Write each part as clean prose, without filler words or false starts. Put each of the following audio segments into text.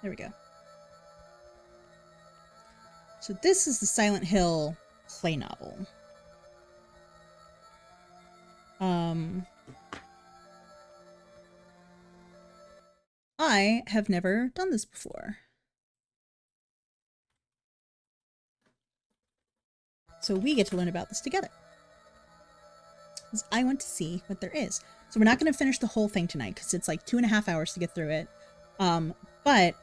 There we go. So this is the Silent Hill play novel. I have never done this before. So we get to learn about this together. Because I want to see what there is. So we're not going to finish the whole thing tonight because it's like 2.5 hours to get through it. But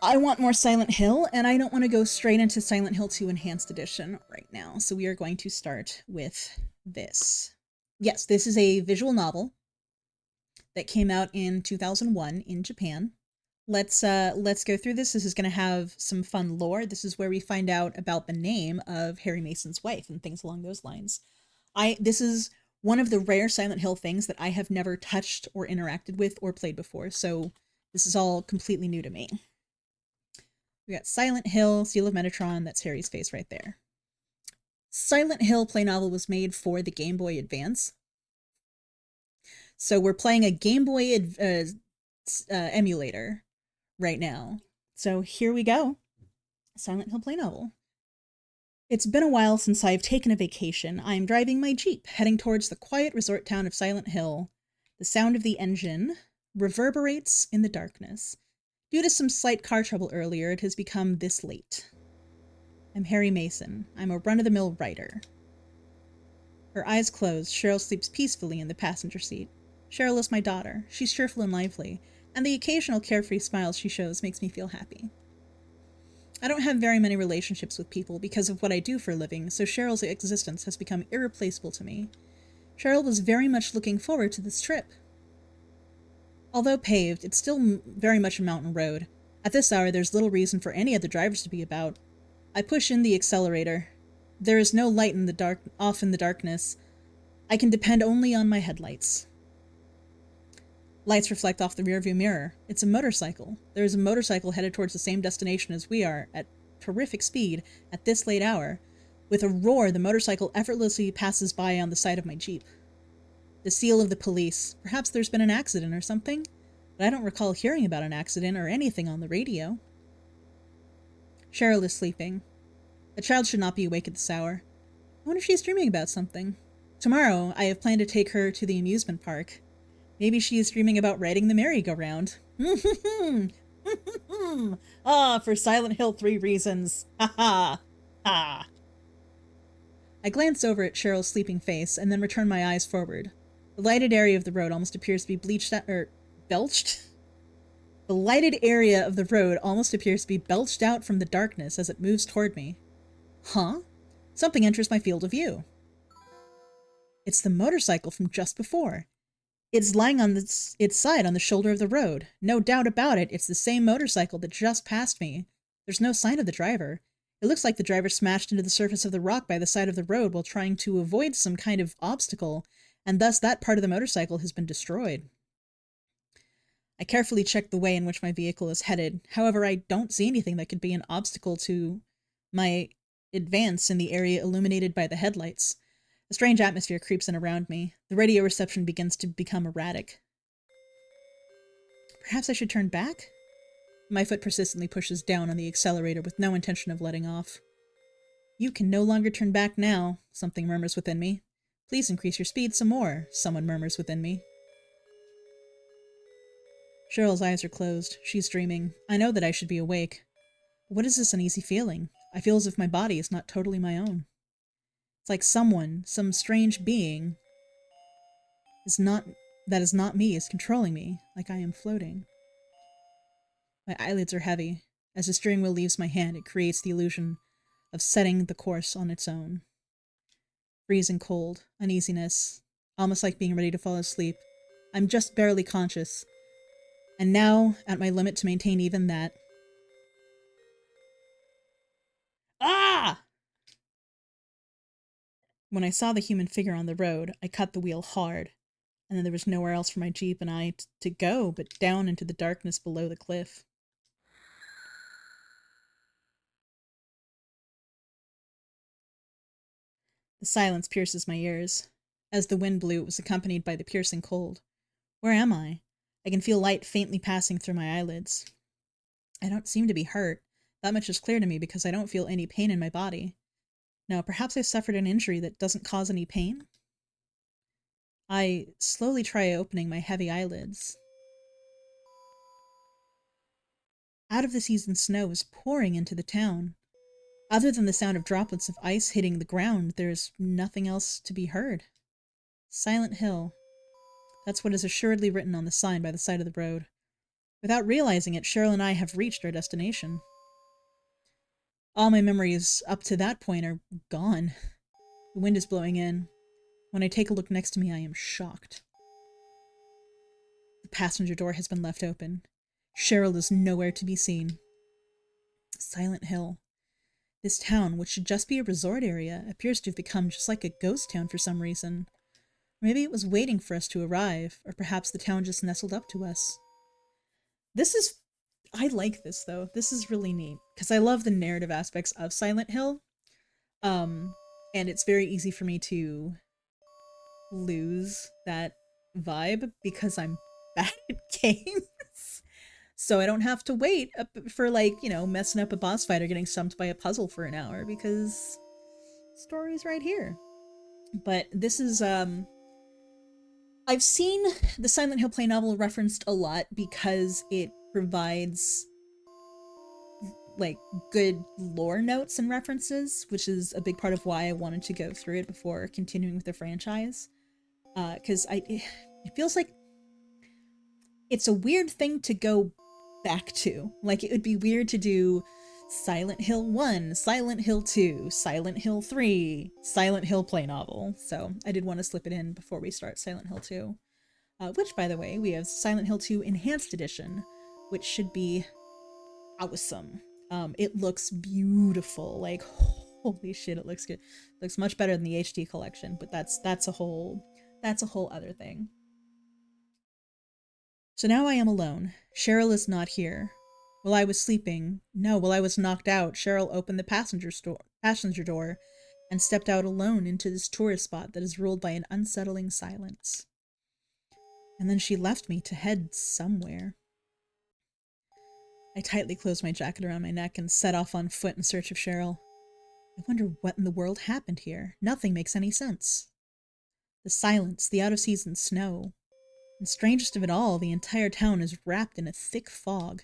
I want more Silent Hill, and I don't want to go straight into Silent Hill 2 Enhanced Edition right now. So we are going to start with this. Yes, this is a visual novel that came out in 2001 in Japan. Let's go through this. This is going to have some fun lore. This is where we find out about the name of Harry Mason's wife and things along those lines. This is one of the rare Silent Hill things that I have never touched or interacted with or played before, so this is all completely new to me. We got Silent Hill, Seal of Metatron, that's Harry's face right there. Silent Hill play novel was made for the Game Boy Advance. So we're playing a Game Boy emulator right now. So here we go. Silent Hill play novel. It's been a while since I've taken a vacation. I'm driving my Jeep, heading towards the quiet resort town of Silent Hill. The sound of the engine reverberates in the darkness. Due to some slight car trouble earlier, it has become this late. I'm Harry Mason. I'm a run-of-the-mill writer. Her eyes closed, Cheryl sleeps peacefully in the passenger seat. Cheryl is my daughter. She's cheerful and lively, and the occasional carefree smile she shows makes me feel happy. I don't have very many relationships with people because of what I do for a living, so Cheryl's existence has become irreplaceable to me. Cheryl was very much looking forward to this trip. Although paved, it's still very much a mountain road. At this hour, there's little reason for any of the drivers to be about. I push in the accelerator. There is no light in the off in the darkness. I can depend only on my headlights. Lights reflect off the rearview mirror. It's a motorcycle. There is a motorcycle headed towards the same destination as we are, at terrific speed, at this late hour. With a roar, the motorcycle effortlessly passes by on the side of my Jeep. The seal of the police. Perhaps there's been an accident or something? But I don't recall hearing about an accident or anything on the radio. Cheryl is sleeping. A child should not be awake at this hour. I wonder if she's dreaming about something. Tomorrow, I have planned to take her to the amusement park. Maybe she is dreaming about riding the merry-go-round. For Silent Hill 3 reasons. Ha ha. Ha. I glance over at Cheryl's sleeping face and then return my eyes forward. The lighted area of the road almost appears to be belched? The lighted area of the road almost appears to be belched out from the darkness as it moves toward me. Huh? Something enters my field of view. It's the motorcycle from just before. It's lying on its side on the shoulder of the road. No doubt about it, it's the same motorcycle that just passed me. There's no sign of the driver. It looks like the driver smashed into the surface of the rock by the side of the road while trying to avoid some kind of obstacle, and thus that part of the motorcycle has been destroyed. I carefully check the way in which my vehicle is headed. However, I don't see anything that could be an obstacle to my advance in the area illuminated by the headlights. A strange atmosphere creeps in around me. The radio reception begins to become erratic. Perhaps I should turn back? My foot persistently pushes down on the accelerator with no intention of letting off. You can no longer turn back now, something murmurs within me. Please increase your speed some more, someone murmurs within me. Cheryl's eyes are closed. She's dreaming. I know that I should be awake. But what is this uneasy feeling? I feel as if my body is not totally my own. It's like someone, some strange being, that is not me, is controlling me, like I am floating. My eyelids are heavy. As the steering wheel leaves my hand, it creates the illusion of setting the course on its own. Freezing cold, uneasiness, almost like being ready to fall asleep. I'm just barely conscious, and now at my limit to maintain even that. Ah! When I saw the human figure on the road, I cut the wheel hard, and then there was nowhere else for my Jeep and I to go but down into the darkness below the cliff. The silence pierces my ears. As the wind blew, it was accompanied by the piercing cold. Where am I? I can feel light faintly passing through my eyelids. I don't seem to be hurt. That much is clear to me because I don't feel any pain in my body. Now, perhaps I suffered an injury that doesn't cause any pain? I slowly try opening my heavy eyelids. Out of the season, snow is pouring into the town. Other than the sound of droplets of ice hitting the ground, there's nothing else to be heard. Silent Hill. That's what is assuredly written on the sign by the side of the road. Without realizing it, Cheryl and I have reached our destination. All my memories up to that point are gone. The wind is blowing in. When I take a look next to me, I am shocked. The passenger door has been left open. Cheryl is nowhere to be seen. Silent Hill. This town, which should just be a resort area, appears to have become just like a ghost town for some reason. Maybe it was waiting for us to arrive, or perhaps the town just nestled up to us. I like this though. This is really neat, because I love the narrative aspects of Silent Hill. And it's very easy for me to lose that vibe because I'm bad at games. So I don't have to wait for, like, messing up a boss fight or getting stumped by a puzzle for an hour because story's right here. But this is, I've seen the Silent Hill play novel referenced a lot because it provides, like, good lore notes and references, which is a big part of why I wanted to go through it before continuing with the franchise. Because it feels like it's a weird thing to go back to. Like, it would be weird to do Silent Hill 1, Silent Hill 2, Silent Hill 3, Silent Hill play novel. So I did want to slip it in before we start Silent Hill 2. Which, by the way, we have Silent Hill 2 Enhanced Edition, which should be awesome. It looks beautiful. Like, holy shit, it looks good. It looks much better than the HD collection, but that's a whole other thing. So now I am alone. Cheryl is not here. While I was knocked out, Cheryl opened the passenger door and stepped out alone into this tourist spot that is ruled by an unsettling silence. And then she left me to head somewhere. I tightly closed my jacket around my neck and set off on foot in search of Cheryl. I wonder what in the world happened here. Nothing makes any sense. The silence, the out-of-season snow, and strangest of it all, the entire town is wrapped in a thick fog.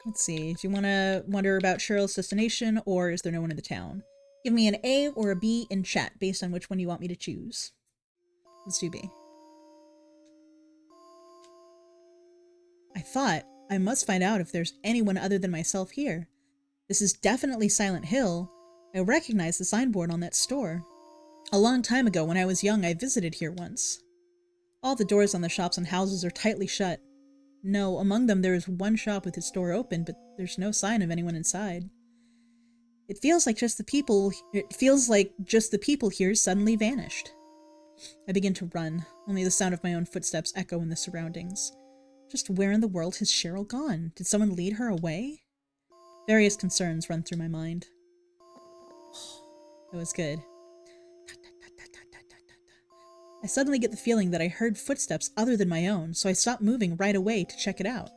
Let's see. Do you want to wonder about Cheryl's destination, or is there no one in the town? Give me an A or a B in chat based on which one you want me to choose. Let's do B. I thought I must find out if there's anyone other than myself here. This is definitely Silent Hill. I recognize the signboard on that store. A long time ago, when I was young, I visited here once. All the doors on the shops and houses are tightly shut. No, among them there is one shop with its door open, but there's no sign of anyone inside. It feels like just the people here suddenly vanished. I begin to run, only the sound of my own footsteps echo in the surroundings. Just where in the world has Cheryl gone? Did someone lead her away? Various concerns run through my mind. That was good. I suddenly get the feeling that I heard footsteps other than my own, so I stop moving right away to check it out.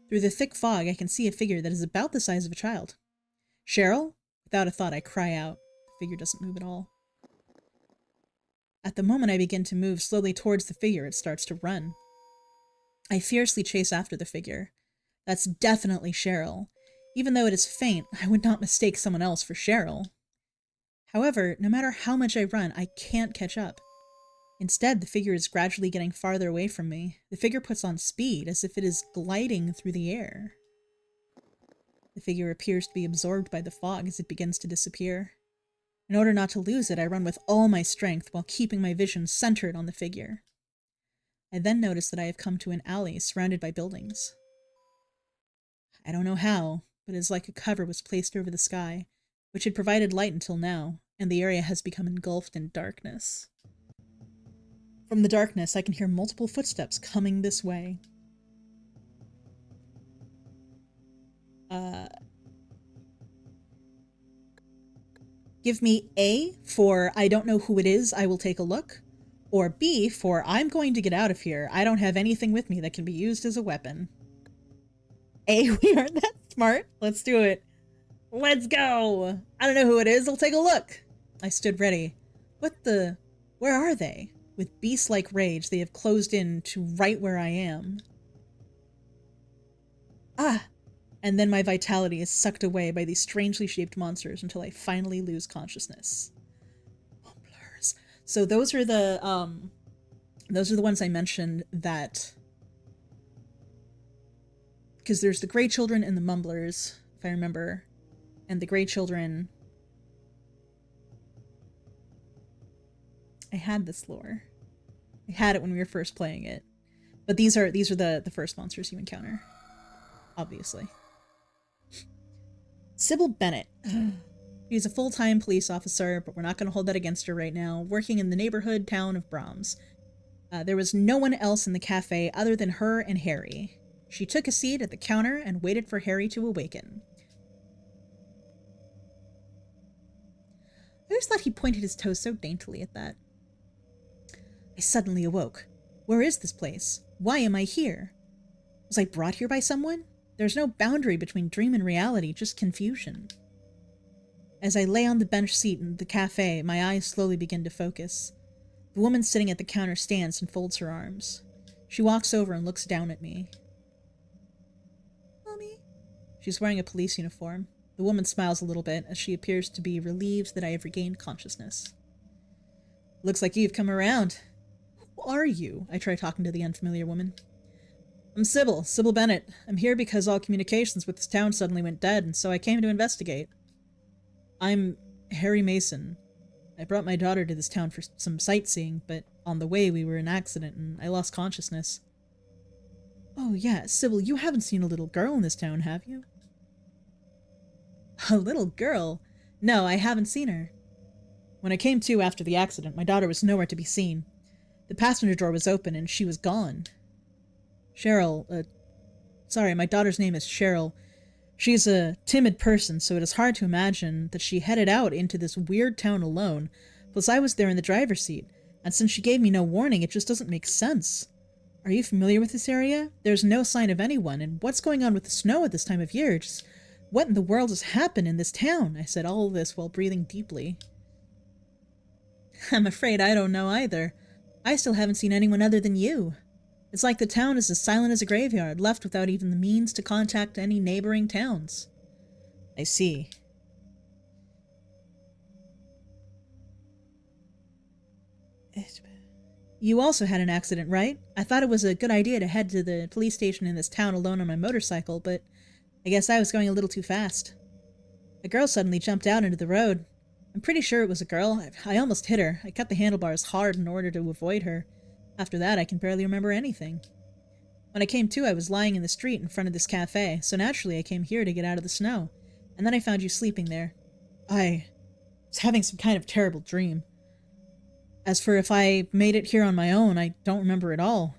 Through the thick fog, I can see a figure that is about the size of a child. Cheryl? Without a thought, I cry out. The figure doesn't move at all. At the moment I begin to move slowly towards the figure, it starts to run. I fiercely chase after the figure. That's definitely Cheryl. Even though it is faint, I would not mistake someone else for Cheryl. However, no matter how much I run, I can't catch up. Instead, the figure is gradually getting farther away from me. The figure puts on speed, as if it is gliding through the air. The figure appears to be absorbed by the fog as it begins to disappear. In order not to lose it, I run with all my strength while keeping my vision centered on the figure. I then notice that I have come to an alley surrounded by buildings. I don't know how, but it is like a cover was placed over the sky, which had provided light until now, and the area has become engulfed in darkness. From the darkness, I can hear multiple footsteps coming this way. Give me A for I don't know who it is, I will take a look, Or B for I'm going to get out of here. I don't have anything with me that can be used as a weapon. A, we aren't that smart. Let's do it. Let's go. I don't know who it is. I'll take a look. I stood ready. What the? Where are they? With beast-like rage, they have closed in to right where I am. Ah! And then my vitality is sucked away by these strangely shaped monsters until I finally lose consciousness. Mumblers. So those are the ones I mentioned that, because there's the Grey Children and the Mumblers, if I remember, and the Grey Children. I had this lore. I had it when we were first playing it, but these are the first monsters you encounter, obviously. Sybil Bennett. She's a full-time police officer, but we're not going to hold that against her right now, working in the neighborhood town of Brahms. There was no one else in the cafe other than her and Harry. She took a seat at the counter and waited for Harry to awaken. I always thought he pointed his toes so daintily at that. I suddenly awoke. Where is this place? Why am I here? Was I brought here by someone? There's no boundary between dream and reality, just confusion. As I lay on the bench seat in the cafe, my eyes slowly begin to focus. The woman sitting at the counter stands and folds her arms. She walks over and looks down at me. Mommy? She's wearing a police uniform. The woman smiles a little bit as she appears to be relieved that I have regained consciousness. Looks like you've come around. Who are you? I try talking to the unfamiliar woman. I'm Sybil Bennett. I'm here because all communications with this town suddenly went dead, and so I came to investigate. I'm Harry Mason. I brought my daughter to this town for some sightseeing, but on the way we were in an accident and I lost consciousness. Oh yeah, Sybil, you haven't seen a little girl in this town, have you? A little girl? No, I haven't seen her. When I came to after the accident, my daughter was nowhere to be seen. The passenger door was open and she was gone. Cheryl, sorry, my daughter's name is Cheryl. She's a timid person, so it is hard to imagine that she headed out into this weird town alone. Plus, I was there in the driver's seat, and since she gave me no warning, it just doesn't make sense. Are you familiar with this area? There's no sign of anyone, and what's going on with the snow at this time of year? Just what in the world has happened in this town? I said all this while breathing deeply. I'm afraid I don't know either. I still haven't seen anyone other than you. It's like the town is as silent as a graveyard, left without even the means to contact any neighboring towns. I see. You also had an accident, right? I thought it was a good idea to head to the police station in this town alone on my motorcycle, but I guess I was going a little too fast. A girl suddenly jumped out into the road. I'm pretty sure it was a girl. I almost hit her. I cut the handlebars hard in order to avoid her. After that, I can barely remember anything. When I came to, I was lying in the street in front of this cafe, so naturally I came here to get out of the snow. And then I found you sleeping there. I was having some kind of terrible dream. As for if I made it here on my own, I don't remember at all.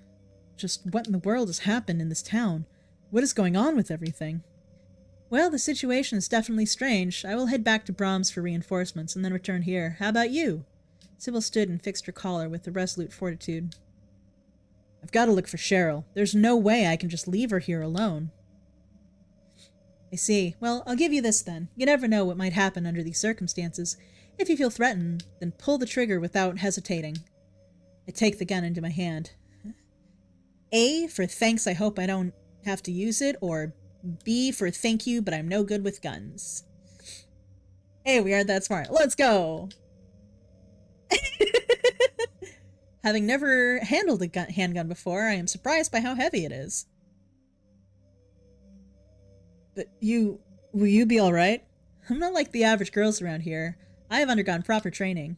Just what in the world has happened in this town? What is going on with everything? Well, the situation is definitely strange. I will head back to Brahms for reinforcements and then return here. How about you? Sybil stood and fixed her collar with a resolute fortitude. I've got to look for Cheryl. There's no way I can just leave her here alone. I see. Well, I'll give you this then. You never know what might happen under these circumstances. If you feel threatened, then pull the trigger without hesitating. I take the gun into my hand. A for thanks, I hope I don't have to use it, or B for thank you, but I'm no good with guns. Hey, we aren't that smart. Let's go! Having never handled a handgun before, I am surprised by how heavy it is. But will you be alright? I'm not like the average girls around here. I have undergone proper training.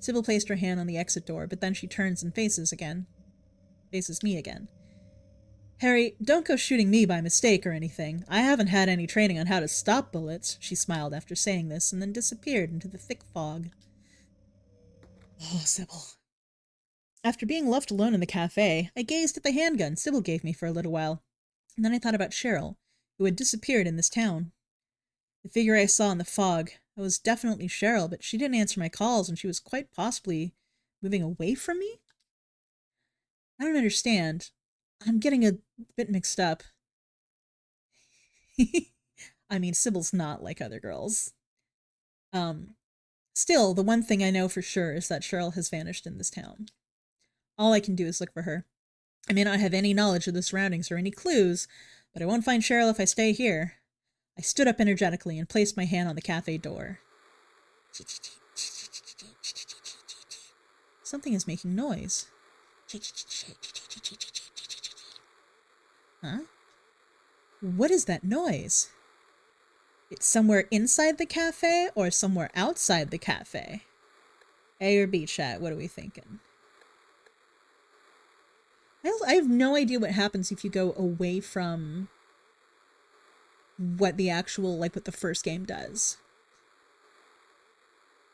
Sybil placed her hand on the exit door, but then she turns and faces me again. Harry, don't go shooting me by mistake or anything. I haven't had any training on how to stop bullets, she smiled after saying this, and then disappeared into the thick fog. Oh, Sybil. After being left alone in the cafe, I gazed at the handgun Sybil gave me for a little while, and then I thought about Cheryl, who had disappeared in this town. The figure I saw in the fog, it was definitely Cheryl, but she didn't answer my calls, and she was quite possibly Moving away from me? I don't understand. I'm getting a bit mixed up. I mean, Sybil's not like other girls. Still, the one thing I know for sure is that Cheryl has vanished in this town. All I can do is look for her. I may not have any knowledge of the surroundings or any clues, but I won't find Cheryl if I stay here. I stood up energetically and placed my hand on the cafe door. Something is making noise. Huh? What is that noise? It's somewhere inside the cafe or somewhere outside the cafe? A or B, chat? What are we thinking? I have no idea what happens if you go away from what the actual, like what the first game does.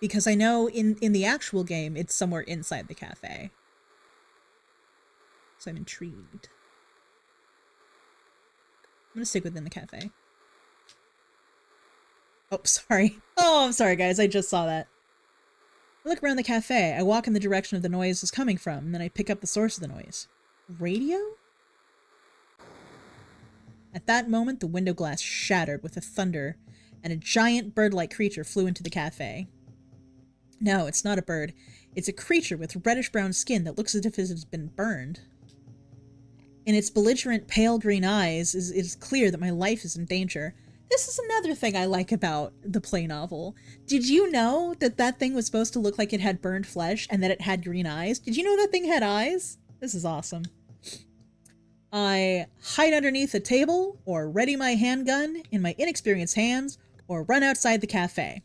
Because I know in the actual game, it's somewhere inside the cafe. So I'm intrigued. I'm gonna stick within the cafe. Oh, sorry. Oh, I'm sorry, guys. I just saw that. I look around the cafe. I walk in the direction of the noise is coming from, and then I pick up the source of the noise. Radio? At that moment, the window glass shattered with a thunder, and a giant bird-like creature flew into the cafe. No, it's not a bird. It's a creature with reddish-brown skin that looks as if it has been burned. In its belligerent, pale green eyes, it is clear that my life is in danger. This is another thing I like about the play novel. Did you know that that thing was supposed to look like it had burned flesh and that it had green eyes? Did you know that thing had eyes? This is awesome. I hide underneath a table, or ready my handgun in my inexperienced hands, or run outside the cafe.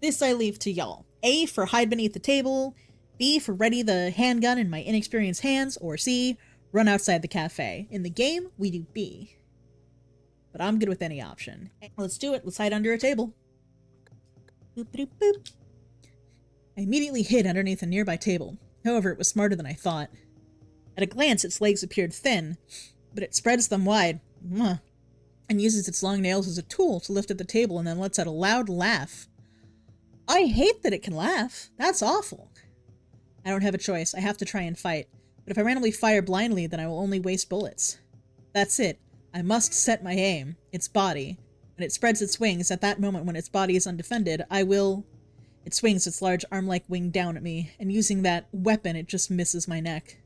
This I leave to y'all. A for hide beneath the table, B for ready the handgun in my inexperienced hands, or C, run outside the cafe. In the game, we do B. But I'm good with any option. Let's do it. Let's hide under a table. Boop, boop, boop. I immediately hid underneath a nearby table. However, it was smarter than I thought. At a glance, its legs appeared thin, but it spreads them wide, and uses its long nails as a tool to lift at the table and then lets out a loud laugh. I hate that it can laugh. That's awful. I don't have a choice. I have to try and fight. But if I randomly fire blindly, then I will only waste bullets. That's it. I must set my aim. Its body. When it spreads its wings, at that moment when its body is undefended, I will... It swings its large arm-like wing down at me, and using that weapon, it just misses my neck.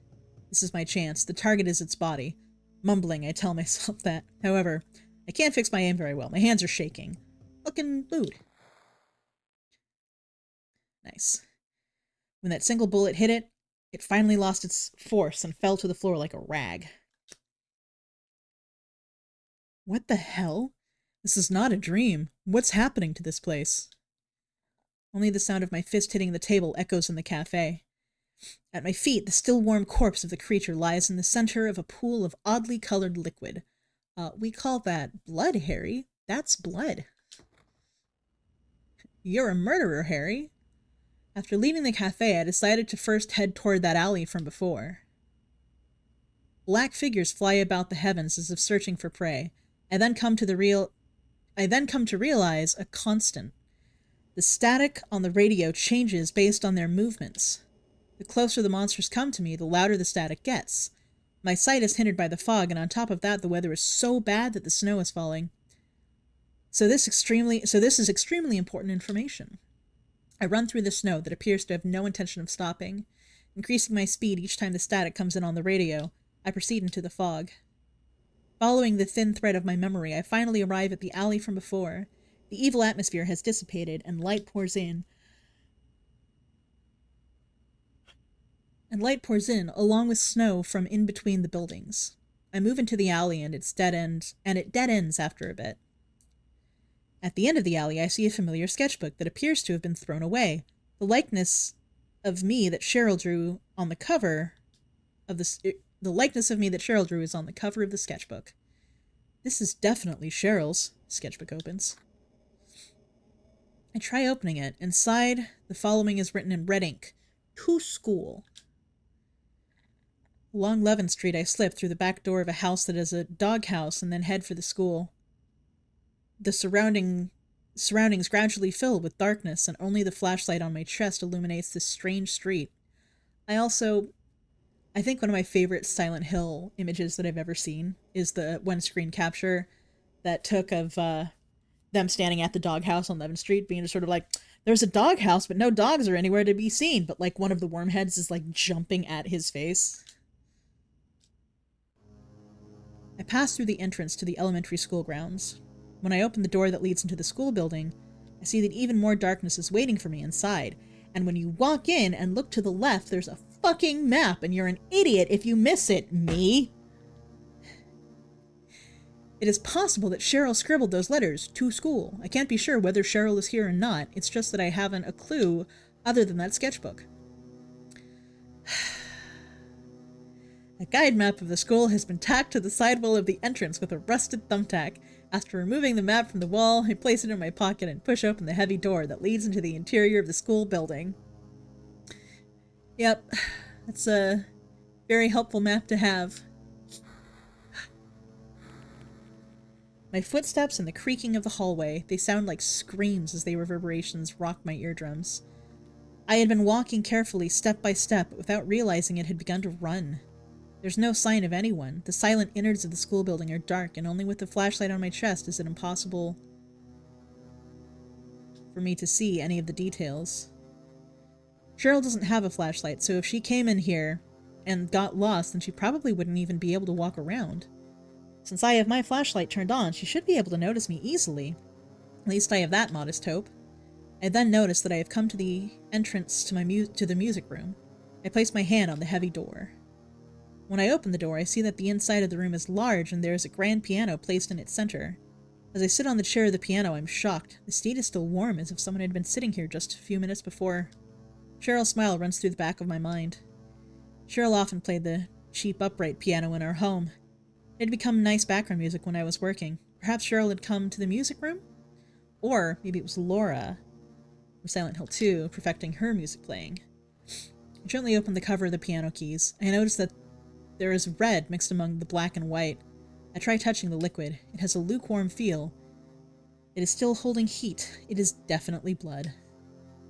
This is my chance. The target is its body. Mumbling, I tell myself that. However, I can't fix my aim very well. My hands are shaking. Looking lewd. Nice. When that single bullet hit it, it finally lost its force and fell to the floor like a rag. What the hell? This is not a dream. What's happening to this place? Only the sound of my fist hitting the table echoes in the cafe. At my feet, the still warm corpse of the creature lies in the center of a pool of oddly colored liquid. We call that blood, Harry. That's blood. You're a murderer, Harry. After leaving the cafe, I decided to first head toward that alley from before. Black figures fly about the heavens as if searching for prey. I then come to realize a constant. The static on the radio changes based on their movements. The closer the monsters come to me, the louder the static gets. My sight is hindered by the fog, and on top of that, the weather is so bad that the snow is falling. So this is extremely important information. I run through the snow that appears to have no intention of stopping. Increasing my speed each time the static comes in on the radio, I proceed into the fog. Following the thin thread of my memory, I finally arrive at the alley from before. The evil atmosphere has dissipated, and light pours in, along with snow from in between the buildings. I move into the alley and it dead ends after a bit. At the end of the alley, I see a familiar sketchbook that appears to have been thrown away. The likeness of me that Cheryl drew on the cover of the likeness of me that Cheryl drew is on the cover of the sketchbook. This is definitely Cheryl's. Sketchbook opens. I try opening it. Inside, the following is written in red ink. To school. Along Levin Street, I slip through the back door of a house that is a doghouse and then head for the school. The surrounding surroundings gradually fill with darkness, and only the flashlight on my chest illuminates this strange street. I think one of my favorite Silent Hill images that I've ever seen is the one screen capture that took of them standing at the doghouse on 11th Street, being just sort of like, there's a doghouse, but no dogs are anywhere to be seen. But like one of the wormheads is like jumping at his face. I pass through the entrance to the elementary school grounds. When I open the door that leads into the school building, I see that even more darkness is waiting for me inside. And when you walk in and look to the left, there's a fucking map, and you're an idiot if you miss it, me. It is possible that Cheryl scribbled those letters to school. I can't be sure whether Cheryl is here or not. It's just that I haven't a clue other than that sketchbook. A guide map of the school has been tacked to the sidewall of the entrance with a rusted thumbtack. After removing the map from the wall, I place it in my pocket and push open the heavy door that leads into the interior of the school building. Yep, that's a very helpful map to have. My footsteps and the creaking of the hallway, they sound like screams as their reverberations rock my eardrums. I had been walking carefully, step by step, but without realizing it had begun to run. There's no sign of anyone. The silent innards of the school building are dark, and only with the flashlight on my chest is it impossible for me to see any of the details. Cheryl doesn't have a flashlight, so if she came in here and got lost, then she probably wouldn't even be able to walk around. Since I have my flashlight turned on, she should be able to notice me easily. At least I have that modest hope. I then notice that I have come to the entrance to the music room. I place my hand on the heavy door. When I open the door, I see that the inside of the room is large and there is a grand piano placed in its center. As I sit on the chair of the piano, I'm shocked. The seat is still warm, as if someone had been sitting here just a few minutes before. Cheryl's smile runs through the back of my mind. Cheryl often played the cheap upright piano in our home. It had become nice background music when I was working. Perhaps Cheryl had come to the music room? Or maybe it was Laura from Silent Hill 2 perfecting her music playing. I gently open the cover of the piano keys. I notice that there is red mixed among the black and white. I try touching the liquid. It has a lukewarm feel. It is still holding heat. It is definitely blood.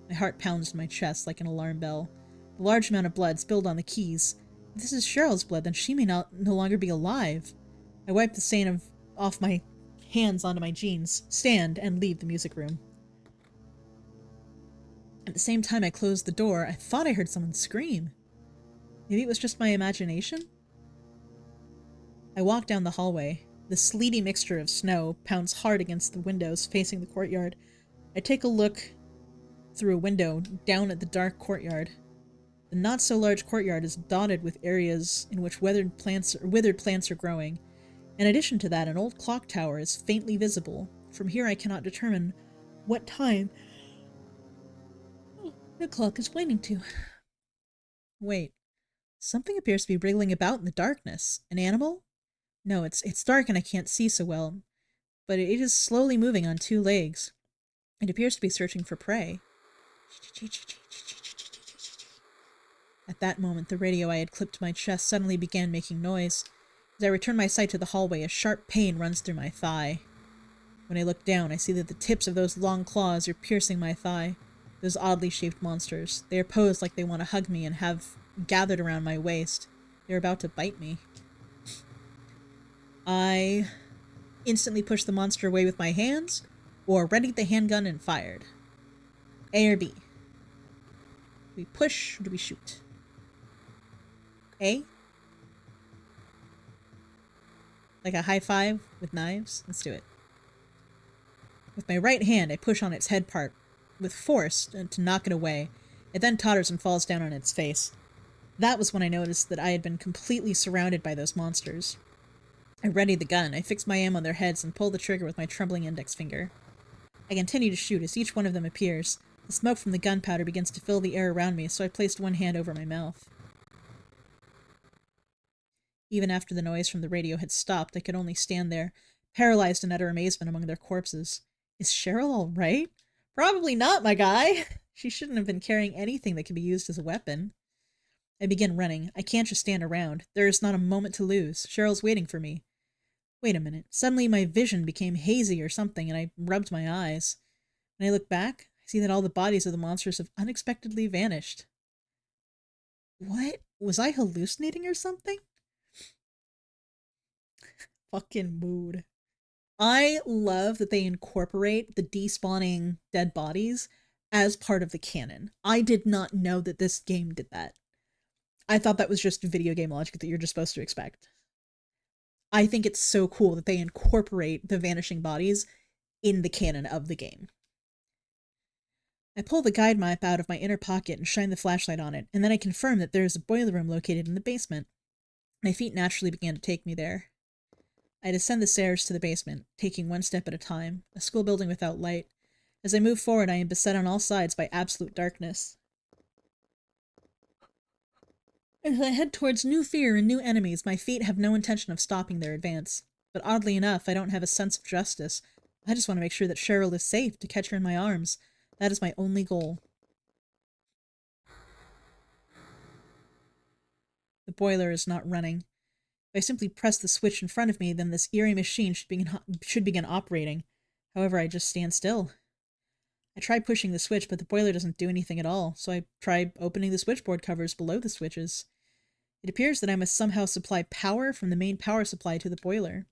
My heart pounds in my chest like an alarm bell. The large amount of blood spilled on the keys. If this is Cheryl's blood, then she may no longer be alive. I wipe the stain off my hands onto my jeans, stand, and leave the music room. At the same time I closed the door, I thought I heard someone scream. Maybe it was just my imagination? I walk down the hallway. The sleety mixture of snow pounds hard against the windows facing the courtyard. I take a look through a window down at the dark courtyard. The not-so-large courtyard is dotted with areas in which withered plants are growing. In addition to that, an old clock tower is faintly visible. From here I cannot determine what time the clock is pointing to. Wait. Something appears to be wriggling about in the darkness. An animal? No, it's dark and I can't see so well, but it is slowly moving on two legs. It appears to be searching for prey. At that moment, the radio I had clipped to my chest suddenly began making noise. As I return my sight to the hallway, a sharp pain runs through my thigh. When I look down, I see that the tips of those long claws are piercing my thigh. Those oddly shaped monsters. They are posed like they want to hug me and have gathered around my waist. They're about to bite me. I instantly pushed the monster away with my hands, or readied the handgun and fired. A or B? Do we push or do we shoot? A? Like a high five with knives? Let's do it. With my right hand, I push on its head part with force to knock it away. It then totters and falls down on its face. That was when I noticed that I had been completely surrounded by those monsters. I readied the gun. I fixed my aim on their heads and pulled the trigger with my trembling index finger. I continue to shoot as each one of them appears. The smoke from the gunpowder begins to fill the air around me, so I placed one hand over my mouth. Even after the noise from the radio had stopped, I could only stand there, paralyzed in utter amazement among their corpses. Is Cheryl all right? Probably not, my guy. She shouldn't have been carrying anything that could be used as a weapon. I begin running. I can't just stand around. There is not a moment to lose. Cheryl's waiting for me. Wait a minute. Suddenly my vision became hazy or something, and I rubbed my eyes. When I look back, I see that all the bodies of the monsters have unexpectedly vanished. What? Was I hallucinating or something? Fucking mood. I love that they incorporate the despawning dead bodies as part of the canon. I did not know that this game did that. I thought that was just video game logic that you're just supposed to expect. I think it's so cool that they incorporate the vanishing bodies in the canon of the game. I pull the guide map out of my inner pocket and shine the flashlight on it, and then I confirm that there is a boiler room located in the basement. My feet naturally began to take me there. I descend the stairs to the basement, taking one step at a time, a school building without light. As I move forward, I am beset on all sides by absolute darkness. As I head towards new fear and new enemies, my feet have no intention of stopping their advance. But oddly enough, I don't have a sense of justice. I just want to make sure that Cheryl is safe, to catch her in my arms. That is my only goal. The boiler is not running. If I simply press the switch in front of me, then this eerie machine should begin operating. However, I just stand still. I try pushing the switch, but the boiler doesn't do anything at all, so I try opening the switchboard covers below the switches. It appears that I must somehow supply power from the main power supply to the boiler.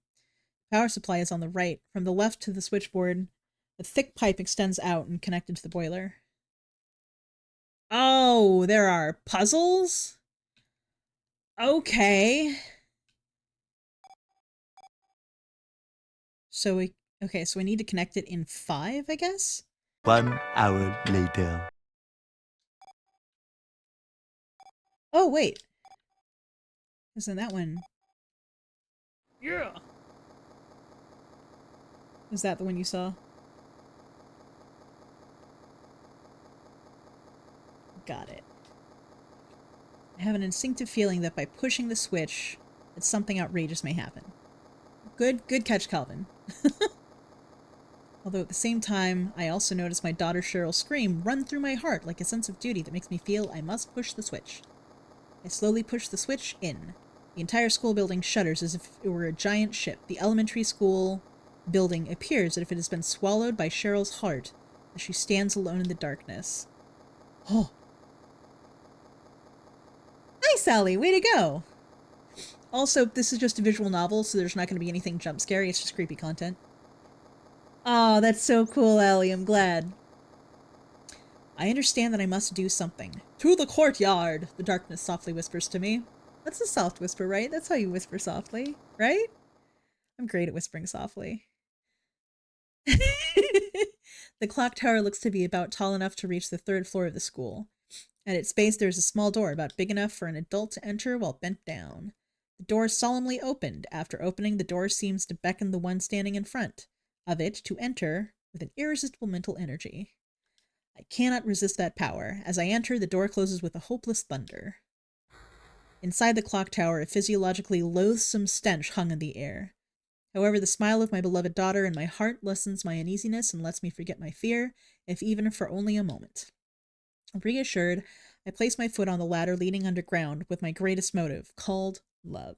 The power supply is on the right. From the left to the switchboard, a thick pipe extends out and connected to the boiler. Oh, there are puzzles? Okay. So we need to connect it in 5, I guess? 1 hour later. Oh, wait. Isn't that one? Yeah! Was that the one you saw? Got it. I have an instinctive feeling that by pushing the switch, that something outrageous may happen. Good catch, Calvin. Although at the same time, I also notice my daughter Cheryl's scream run through my heart like a sense of duty that makes me feel I must push the switch. I slowly push the switch in. The entire school building shudders as if it were a giant ship. The elementary school building appears as if it has been swallowed by Cheryl's heart as she stands alone in the darkness. Oh. Nice, Sally! Way to go! Also, this is just a visual novel, so there's not going to be anything jump scary. It's just creepy content. Oh, that's so cool, Allie. I'm glad. I understand that I must do something. To the courtyard, the darkness softly whispers to me. That's a soft whisper, right? That's how you whisper softly, right? I'm great at whispering softly. The clock tower looks to be about tall enough to reach the 3rd floor of the school. At its base, there is a small door about big enough for an adult to enter while bent down. The door solemnly opened. After opening, the door seems to beckon the one standing in front of it to enter with an irresistible mental energy. I cannot resist that power. As I enter, the door closes with a hopeless thunder. Inside the clock tower, a physiologically loathsome stench hung in the air. However, the smile of my beloved daughter in my heart lessens my uneasiness and lets me forget my fear, if even for only a moment. Reassured, I place my foot on the ladder leading underground with my greatest motive, called love.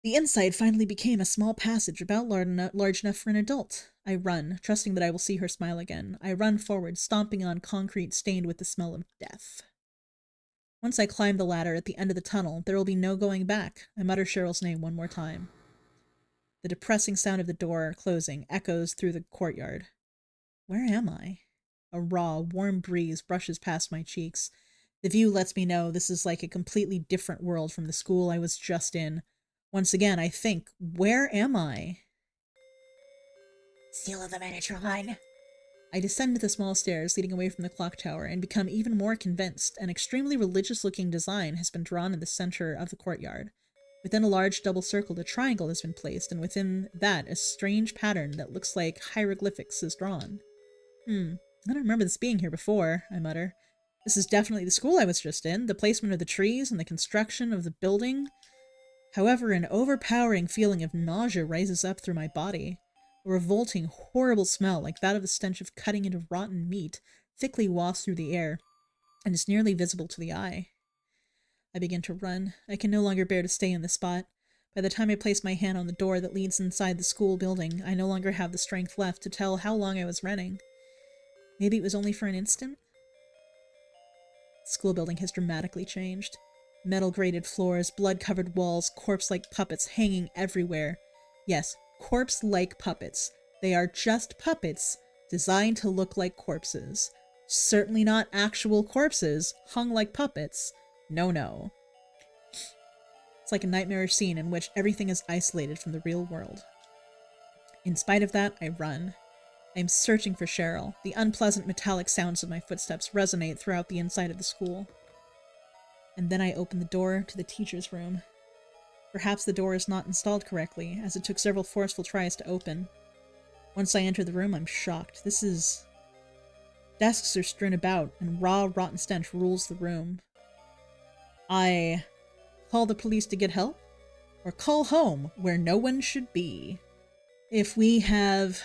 The inside finally became a small passage about large enough for an adult. I run, trusting that I will see her smile again. I run forward, stomping on concrete stained with the smell of death. Once I climb the ladder at the end of the tunnel, there will be no going back. I mutter Cheryl's name one more time. The depressing sound of the door closing echoes through the courtyard. Where am I? A raw, warm breeze brushes past my cheeks. The view lets me know this is like a completely different world from the school I was just in. Once again, I think, where am I? Seal of the Metatron. I descend the small stairs leading away from the clock tower and become even more convinced. An extremely religious-looking design has been drawn in the center of the courtyard. Within a large double circle, a triangle has been placed, and within that, a strange pattern that looks like hieroglyphics is drawn. I don't remember this being here before, I mutter. This is definitely the school I was just in. The placement of the trees and the construction of the building. However, an overpowering feeling of nausea rises up through my body. A revolting, horrible smell, like that of the stench of cutting into rotten meat, thickly wafts through the air, and is nearly visible to the eye. I begin to run. I can no longer bear to stay in this spot. By the time I placed my hand on the door that leads inside the school building, I no longer have the strength left to tell how long I was running. Maybe it was only for an instant? The school building has dramatically changed. Metal-grated floors, blood-covered walls, corpse-like puppets hanging everywhere. Yes, corpse-like puppets. They are just puppets designed to look like corpses. Certainly not actual corpses, hung like puppets. No, no. It's like a nightmarish scene in which everything is isolated from the real world. In spite of that, I run. I am searching for Cheryl. The unpleasant metallic sounds of my footsteps resonate throughout the inside of the school. And then I open the door to the teacher's room. Perhaps the door is not installed correctly, as it took several forceful tries to open. Once I enter the room, I'm shocked. Desks are strewn about, and raw, rotten stench rules the room. I call the police to get help, or call home, where no one should be. If we have...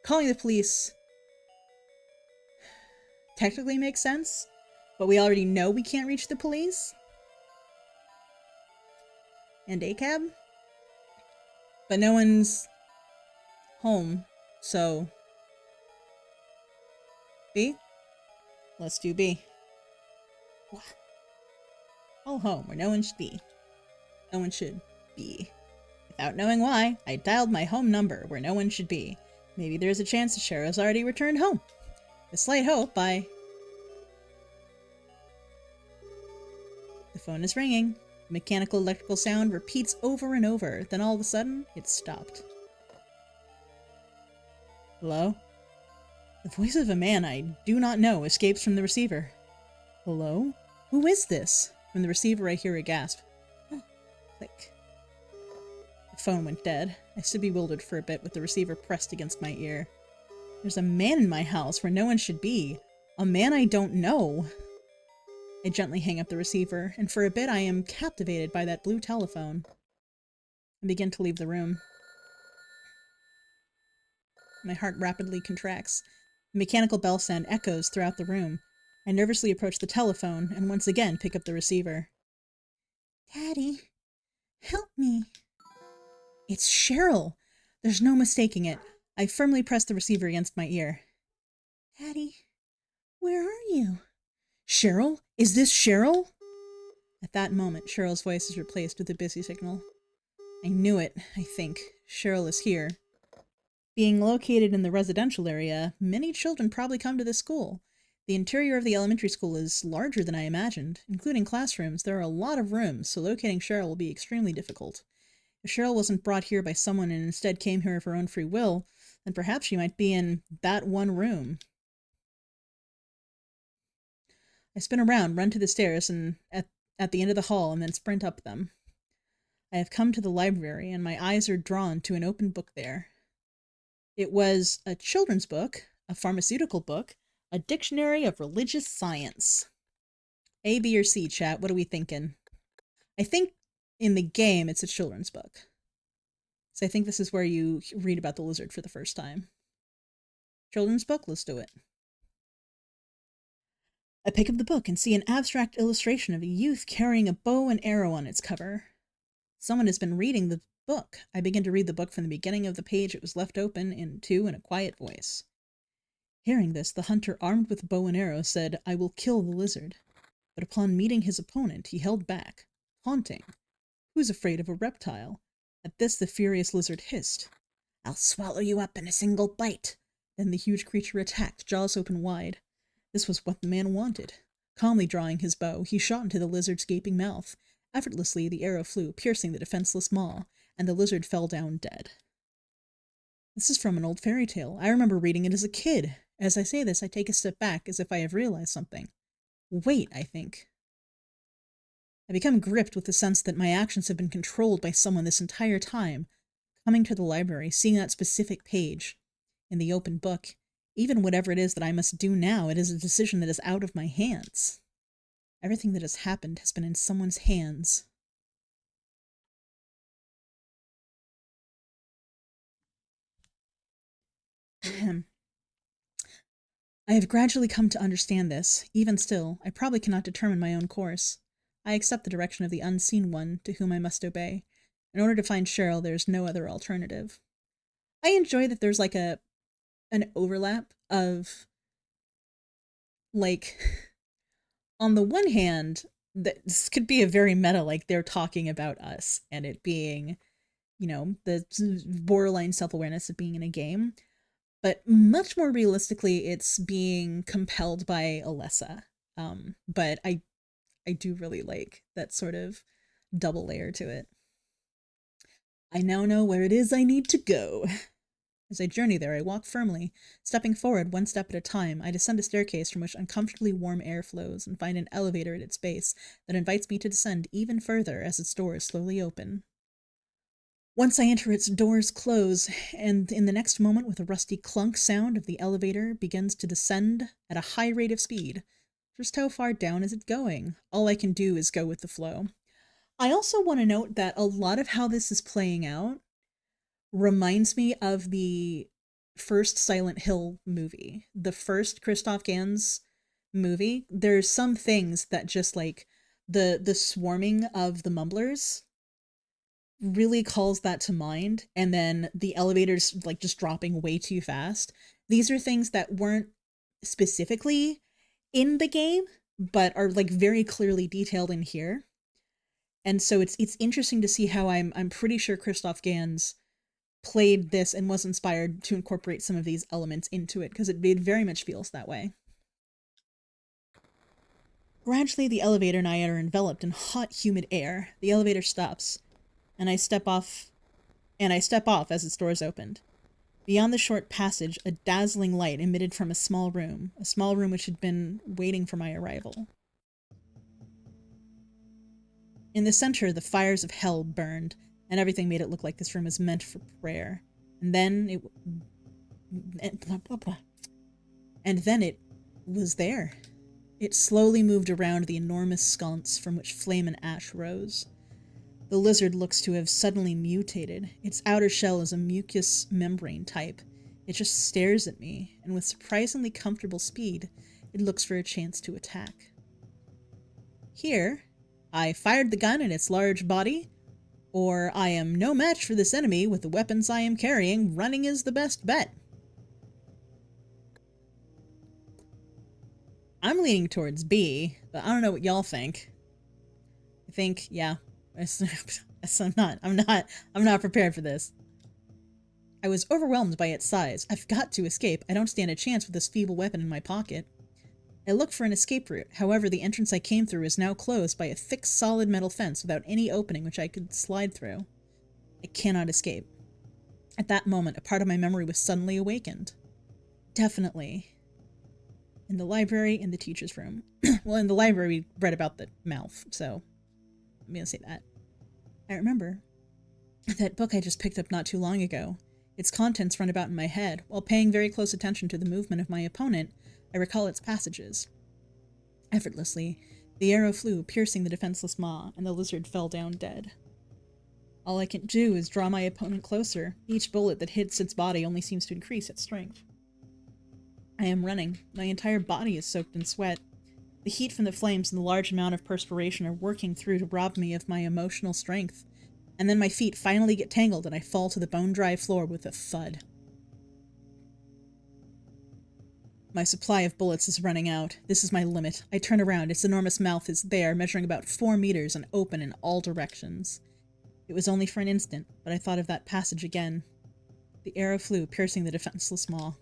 calling the police technically makes sense, but we already know we can't reach the police. And ACAB? But no one's home, so... B? Let's do B. Call home, where no one should be. No one should be. Without knowing why, I dialed my home number, where no one should be. Maybe there's a chance the sheriff's already returned home. With slight hope, The phone is ringing. The mechanical electrical sound repeats over and over, then all of a sudden, it stopped. Hello? The voice of a man I do not know escapes from the receiver. Hello? Who is this? From the receiver I hear a gasp. Click. The phone went dead. I stood bewildered for a bit with the receiver pressed against my ear. There's a man in my house where no one should be. A man I don't know. I gently hang up the receiver, and for a bit I am captivated by that blue telephone. I begin to leave the room. My heart rapidly contracts. The mechanical bell sound echoes throughout the room. I nervously approach the telephone and once again pick up the receiver. Daddy, help me. It's Cheryl. There's no mistaking it. I firmly press the receiver against my ear. Daddy, where are you? Cheryl? Is this Cheryl? At that moment, Cheryl's voice is replaced with a busy signal. I knew it, I think. Cheryl is here. Being located in the residential area, many children probably come to this school. The interior of the elementary school is larger than I imagined. Including classrooms, there are a lot of rooms, so locating Cheryl will be extremely difficult. If Cheryl wasn't brought here by someone and instead came here of her own free will, then perhaps she might be in that one room. I spin around, run to the stairs, and at the end of the hall, and then sprint up them. I have come to the library, and my eyes are drawn to an open book there. It was a children's book, a pharmaceutical book, a dictionary of religious science. A, B, or C, chat, what are we thinking? I think in the game it's a children's book. So I think this is where you read about the lizard for the first time. Children's book? Let's do it. I pick up the book and see an abstract illustration of a youth carrying a bow and arrow on its cover. Someone has been reading the book. I begin to read the book from the beginning of the page it was left open in a quiet voice. Hearing this, the hunter armed with bow and arrow said, "I will kill the lizard." But upon meeting his opponent, he held back, taunting. Who's afraid of a reptile? At this, the furious lizard hissed. "I'll swallow you up in a single bite." Then the huge creature attacked, jaws open wide. This was what the man wanted. Calmly drawing his bow, he shot into the lizard's gaping mouth. Effortlessly, the arrow flew, piercing the defenseless maw, and the lizard fell down dead. This is from an old fairy tale. I remember reading it as a kid. As I say this, I take a step back, as if I have realized something. Wait, I think. I become gripped with the sense that my actions have been controlled by someone this entire time. Coming to the library, seeing that specific page in the open book, even whatever it is that I must do now, it is a decision that is out of my hands. Everything that has happened has been in someone's hands. I have gradually come to understand this. Even still, I probably cannot determine my own course. I accept the direction of the unseen one to whom I must obey. In order to find Cheryl, there's no other alternative. I enjoy that there's like an overlap of like on the one hand, this could be a very meta, like they're talking about us and it being, the borderline self-awareness of being in a game. But much more realistically, it's being compelled by Alessa. But I do really like that sort of double layer to it. I now know where it is I need to go. As I journey there, I walk firmly, stepping forward one step at a time. I descend a staircase from which uncomfortably warm air flows and find an elevator at its base that invites me to descend even further as its doors slowly open. Once I enter, its doors close, and in the next moment, with a rusty clunk sound of the elevator begins to descend at a high rate of speed. Just how far down is it going? All I can do is go with the flow. I also want to note that a lot of how this is playing out reminds me of the first Silent Hill movie, the first Christoph Gans movie. There's some things that just like the swarming of the mumblers really calls that to mind, and then the elevators like just dropping way too fast. These are things that weren't specifically in the game but are like very clearly detailed in here. And so it's interesting to see how I'm pretty sure Christoph Gans played this and was inspired to incorporate some of these elements into it, because it very much feels that way. Gradually, the elevator and I are enveloped in hot, humid air. The elevator stops, and I step off as its doors opened. Beyond the short passage, a dazzling light emitted from a small room which had been waiting for my arrival. In the center, the fires of hell burned, and everything made it look like this room was meant for prayer. And then it was there. It slowly moved around the enormous sconce from which flame and ash rose. The lizard looks to have suddenly mutated. Its outer shell is a mucous membrane type. It just stares at me, and with surprisingly comfortable speed, it looks for a chance to attack. Here, I fired the gun in its large body, or I am no match for this enemy with the weapons I am carrying. Running is the best bet. I'm leaning towards B, but I don't know what y'all think. I think, yeah, I'm not prepared for this. I was overwhelmed by its size. I've got to escape. I don't stand a chance with this feeble weapon in my pocket. I look for an escape route. However, the entrance I came through is now closed by a thick, solid metal fence without any opening which I could slide through. I cannot escape. At that moment, a part of my memory was suddenly awakened. Definitely. In the library, in the teacher's room. Well, in the library, we read about the mouth, so I'm gonna say that. I remember that book I just picked up not too long ago. Its contents run about in my head. While paying very close attention to the movement of my opponent, I recall its passages. Effortlessly, the arrow flew, piercing the defenseless maw, and the lizard fell down dead. All I can do is draw my opponent closer. Each bullet that hits its body only seems to increase its strength. I am running. My entire body is soaked in sweat. The heat from the flames and the large amount of perspiration are working through to rob me of my emotional strength. And then my feet finally get tangled and I fall to the bone-dry floor with a thud. My supply of bullets is running out. This is my limit. I turn around. Its enormous mouth is there, measuring about 4 meters and open in all directions. It was only for an instant, but I thought of that passage again. The arrow flew, piercing the defenseless maw.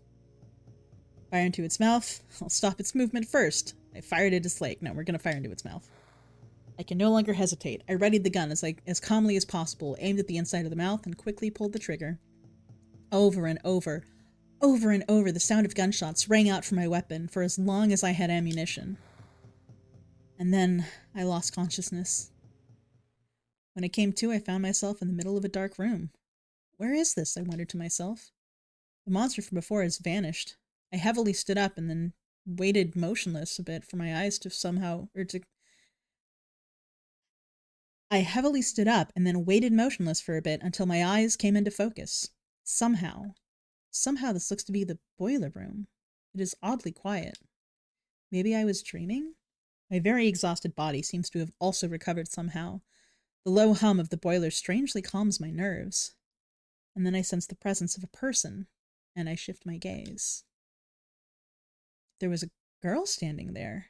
Fire into its mouth. I'll stop its movement first. I fired at its leg. No, we're gonna fire into its mouth. I can no longer hesitate. I readied the gun as calmly as possible, aimed at the inside of the mouth, and quickly pulled the trigger. Over and over, the sound of gunshots rang out from my weapon for as long as I had ammunition. And then I lost consciousness. When I came to, I found myself in the middle of a dark room. Where is this? I wondered to myself. The monster from before has vanished. I heavily stood up and then waited motionless a bit for my eyes to I heavily stood up and then waited motionless for a bit until my eyes came into focus. Somehow this looks to be the boiler room. It is oddly quiet. Maybe I was dreaming? My very exhausted body seems to have also recovered somehow. The low hum of the boiler strangely calms my nerves. And then I sense the presence of a person, and I shift my gaze. There was a girl standing there.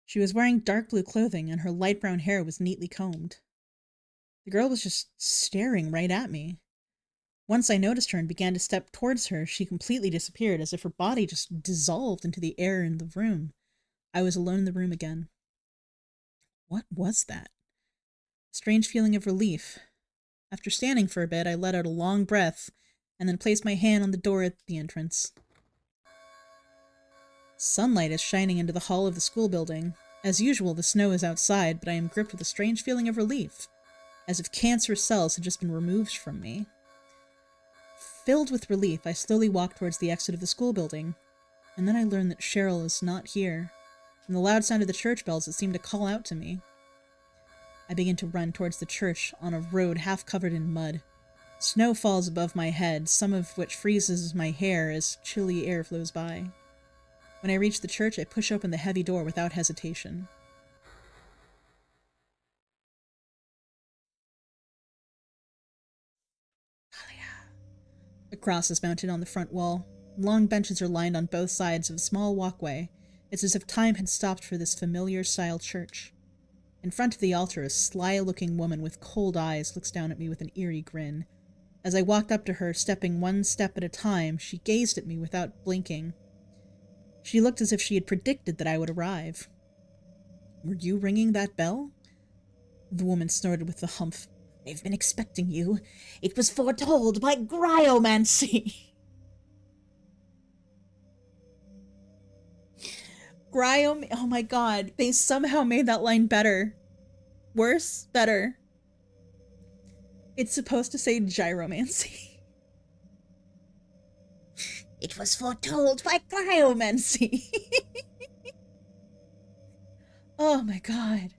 She was wearing dark blue clothing, and her light brown hair was neatly combed. The girl was just staring right at me. Once I noticed her and began to step towards her, she completely disappeared, as if her body just dissolved into the air in the room. I was alone in the room again. What was that? A strange feeling of relief. After standing for a bit, I let out a long breath, and then placed my hand on the door at the entrance. Sunlight is shining into the hall of the school building. As usual, the snow is outside, but I am gripped with a strange feeling of relief, as if cancerous cells had just been removed from me. Filled with relief, I slowly walk towards the exit of the school building, and then I learn that Cheryl is not here. From the loud sound of the church bells, it seemed to call out to me. I begin to run towards the church on a road half covered in mud. Snow falls above my head, some of which freezes my hair as chilly air flows by. When I reach the church, I push open the heavy door without hesitation. A cross is mounted on the front wall. Long benches are lined on both sides of a small walkway. It's as if time had stopped for this familiar-style church. In front of the altar, a sly-looking woman with cold eyes looks down at me with an eerie grin. As I walked up to her, stepping one step at a time, she gazed at me without blinking. She looked as if she had predicted that I would arrive. "Were you ringing that bell?" The woman snorted with a humph. "I've been expecting you. It was foretold by cryomancy." Oh my god, they somehow made that line better. Worse? Better. It's supposed to say gyromancy. It was foretold by cryomancy. Oh my god.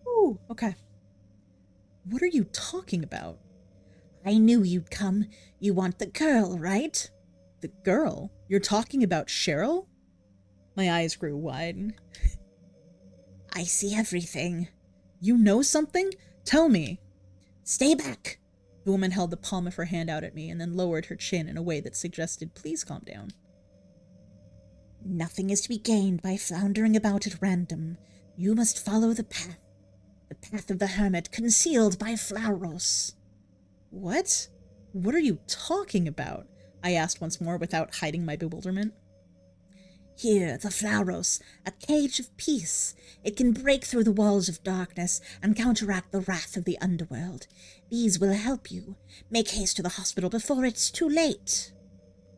Ooh, okay. What are you talking about? I knew you'd come. You want the girl, right? The girl? You're talking about Cheryl? My eyes grew wide. I see everything. You know something? Tell me. Stay back. The woman held the palm of her hand out at me and then lowered her chin in a way that suggested, please calm down. Nothing is to be gained by floundering about at random. You must follow the path of the hermit concealed by Flauros. What? What are you talking about? I asked once more without hiding my bewilderment. Here, the Flauros, a cage of peace. It can break through the walls of darkness and counteract the wrath of the underworld. These will help you. Make haste to the hospital before it's too late.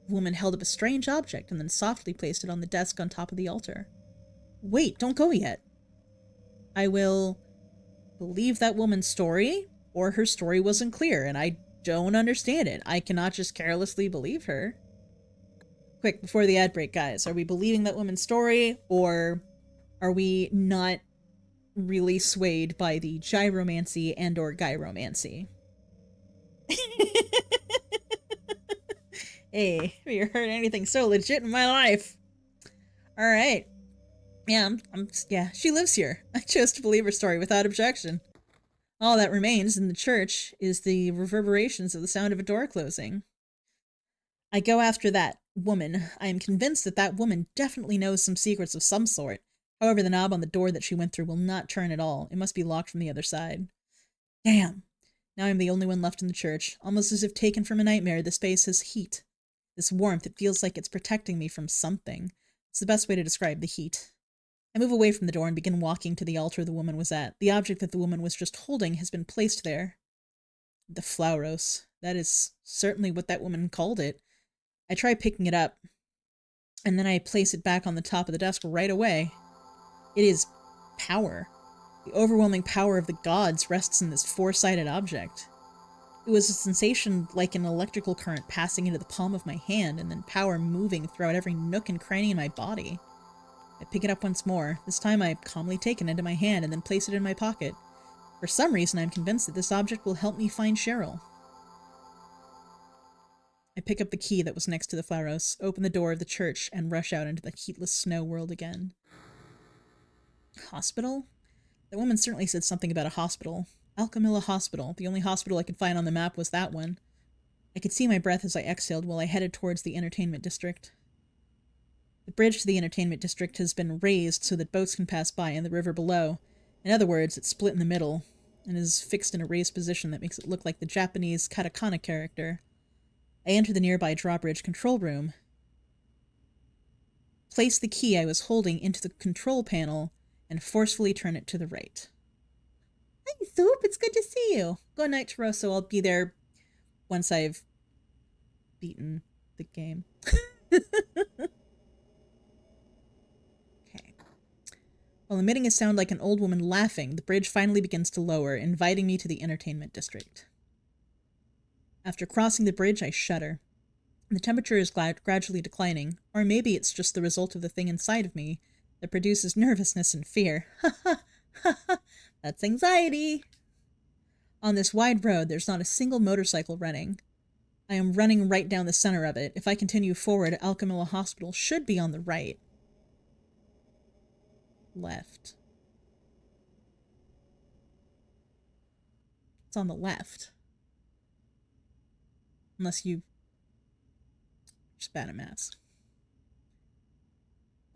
The woman held up a strange object and then softly placed it on the desk on top of the altar. Wait, don't go yet. I will believe that woman's story, or her story wasn't clear, and I don't understand it. I cannot just carelessly believe her. Quick, before the ad break, guys, are we believing that woman's story, or are we not really swayed by the gyromancy and or gyromancy? Hey, have you heard anything so legit in my life? Alright. Yeah, yeah, she lives here. I chose to believe her story without objection. All that remains in the church is the reverberations of the sound of a door closing. I go after that woman. I am convinced that that woman definitely knows some secrets of some sort. However, the knob on the door that she went through will not turn at all. It must be locked from the other side. Damn. Now I'm the only one left in the church. Almost as if taken from a nightmare, the space has heat. This warmth, it feels like it's protecting me from something. It's the best way to describe the heat. I move away from the door and begin walking to the altar the woman was at. The object that the woman was just holding has been placed there. The Flauros. That is certainly what that woman called it. I try picking it up, and then I place it back on the top of the desk right away. It is power. The overwhelming power of the gods rests in this four-sided object. It was a sensation like an electrical current passing into the palm of my hand, and then power moving throughout every nook and cranny in my body. I pick it up once more. This time I calmly take it into my hand and then place it in my pocket. For some reason, I'm convinced that this object will help me find Cheryl. I pick up the key that was next to the Flauros, open the door of the church, and rush out into the heatless snow world again. Hospital? The woman certainly said something about a hospital. Alchemilla Hospital. The only hospital I could find on the map was that one. I could see my breath as I exhaled while I headed towards the entertainment district. The bridge to the entertainment district has been raised so that boats can pass by in the river below. In other words, it's split in the middle and is fixed in a raised position that makes it look like the Japanese katakana character. I enter the nearby drawbridge control room, place the key I was holding into the control panel, and forcefully turn it to the right. Hi, Soup. It's good to see you. Good night, Taroso. I'll be there once I've beaten the game. Okay. While emitting a sound like an old woman laughing, the bridge finally begins to lower, inviting me to the entertainment district. After crossing the bridge, I shudder. The temperature is gradually declining, or maybe it's just the result of the thing inside of me that produces nervousness and fear. Ha ha ha ha! That's anxiety! On this wide road, there's not a single motorcycle running. I am running right down the center of it. If I continue forward, Alchemilla Hospital should be on the right. Left. It's on the left. Unless you... just bad at maths.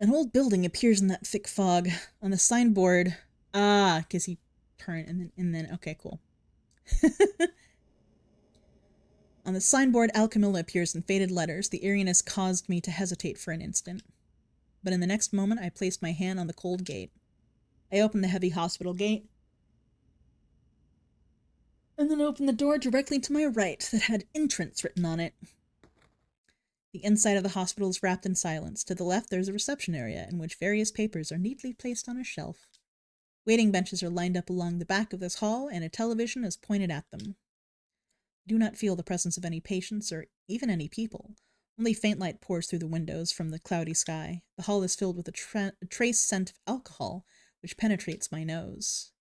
An old building appears in that thick fog. On the signboard... Ah, because he turned and then... Okay, cool. On the signboard, Alchemilla appears in faded letters. The eeriness caused me to hesitate for an instant. But in the next moment, I placed my hand on the cold gate. I opened the heavy hospital gate, and then opened the door directly to my right that had entrance written on it. The inside of the hospital is wrapped in silence. To the left, there's a reception area in which various papers are neatly placed on a shelf. Waiting benches are lined up along the back of this hall, and a television is pointed at them. I do not feel the presence of any patients or even any people. Only faint light pours through the windows from the cloudy sky. The hall is filled with a trace scent of alcohol, which penetrates my nose.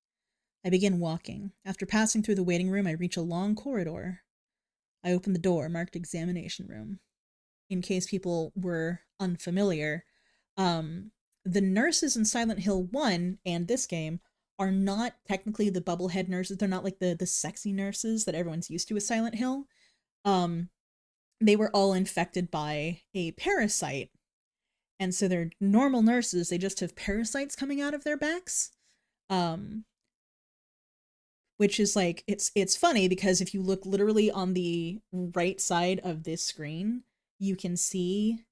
I begin walking. After passing through the waiting room, I reach a long corridor. I open the door marked examination room. In case people were unfamiliar, the nurses in Silent Hill 1 and this game are not technically the bubblehead nurses. They're not like the sexy nurses that everyone's used to with Silent Hill. They were all infected by a parasite. And so they're normal nurses. They just have parasites coming out of their backs. Which is like, it's funny because if you look literally on the right side of this screen, you can see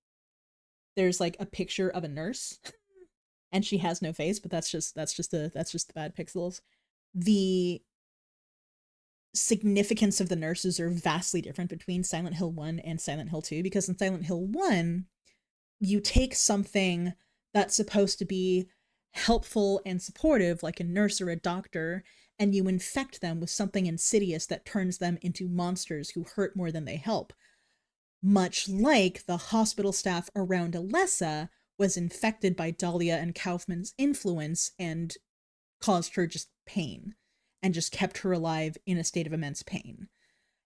there's like a picture of a nurse. And she has no face, but that's just the bad pixels. The significance of the nurses are vastly different between Silent Hill 1 and Silent Hill 2, because in Silent Hill 1, you take something that's supposed to be helpful and supportive, like a nurse or a doctor, and you infect them with something insidious that turns them into monsters who hurt more than they help. Much like the hospital staff around Alessa was infected by Dahlia and Kaufman's influence and caused her just pain and just kept her alive in a state of immense pain.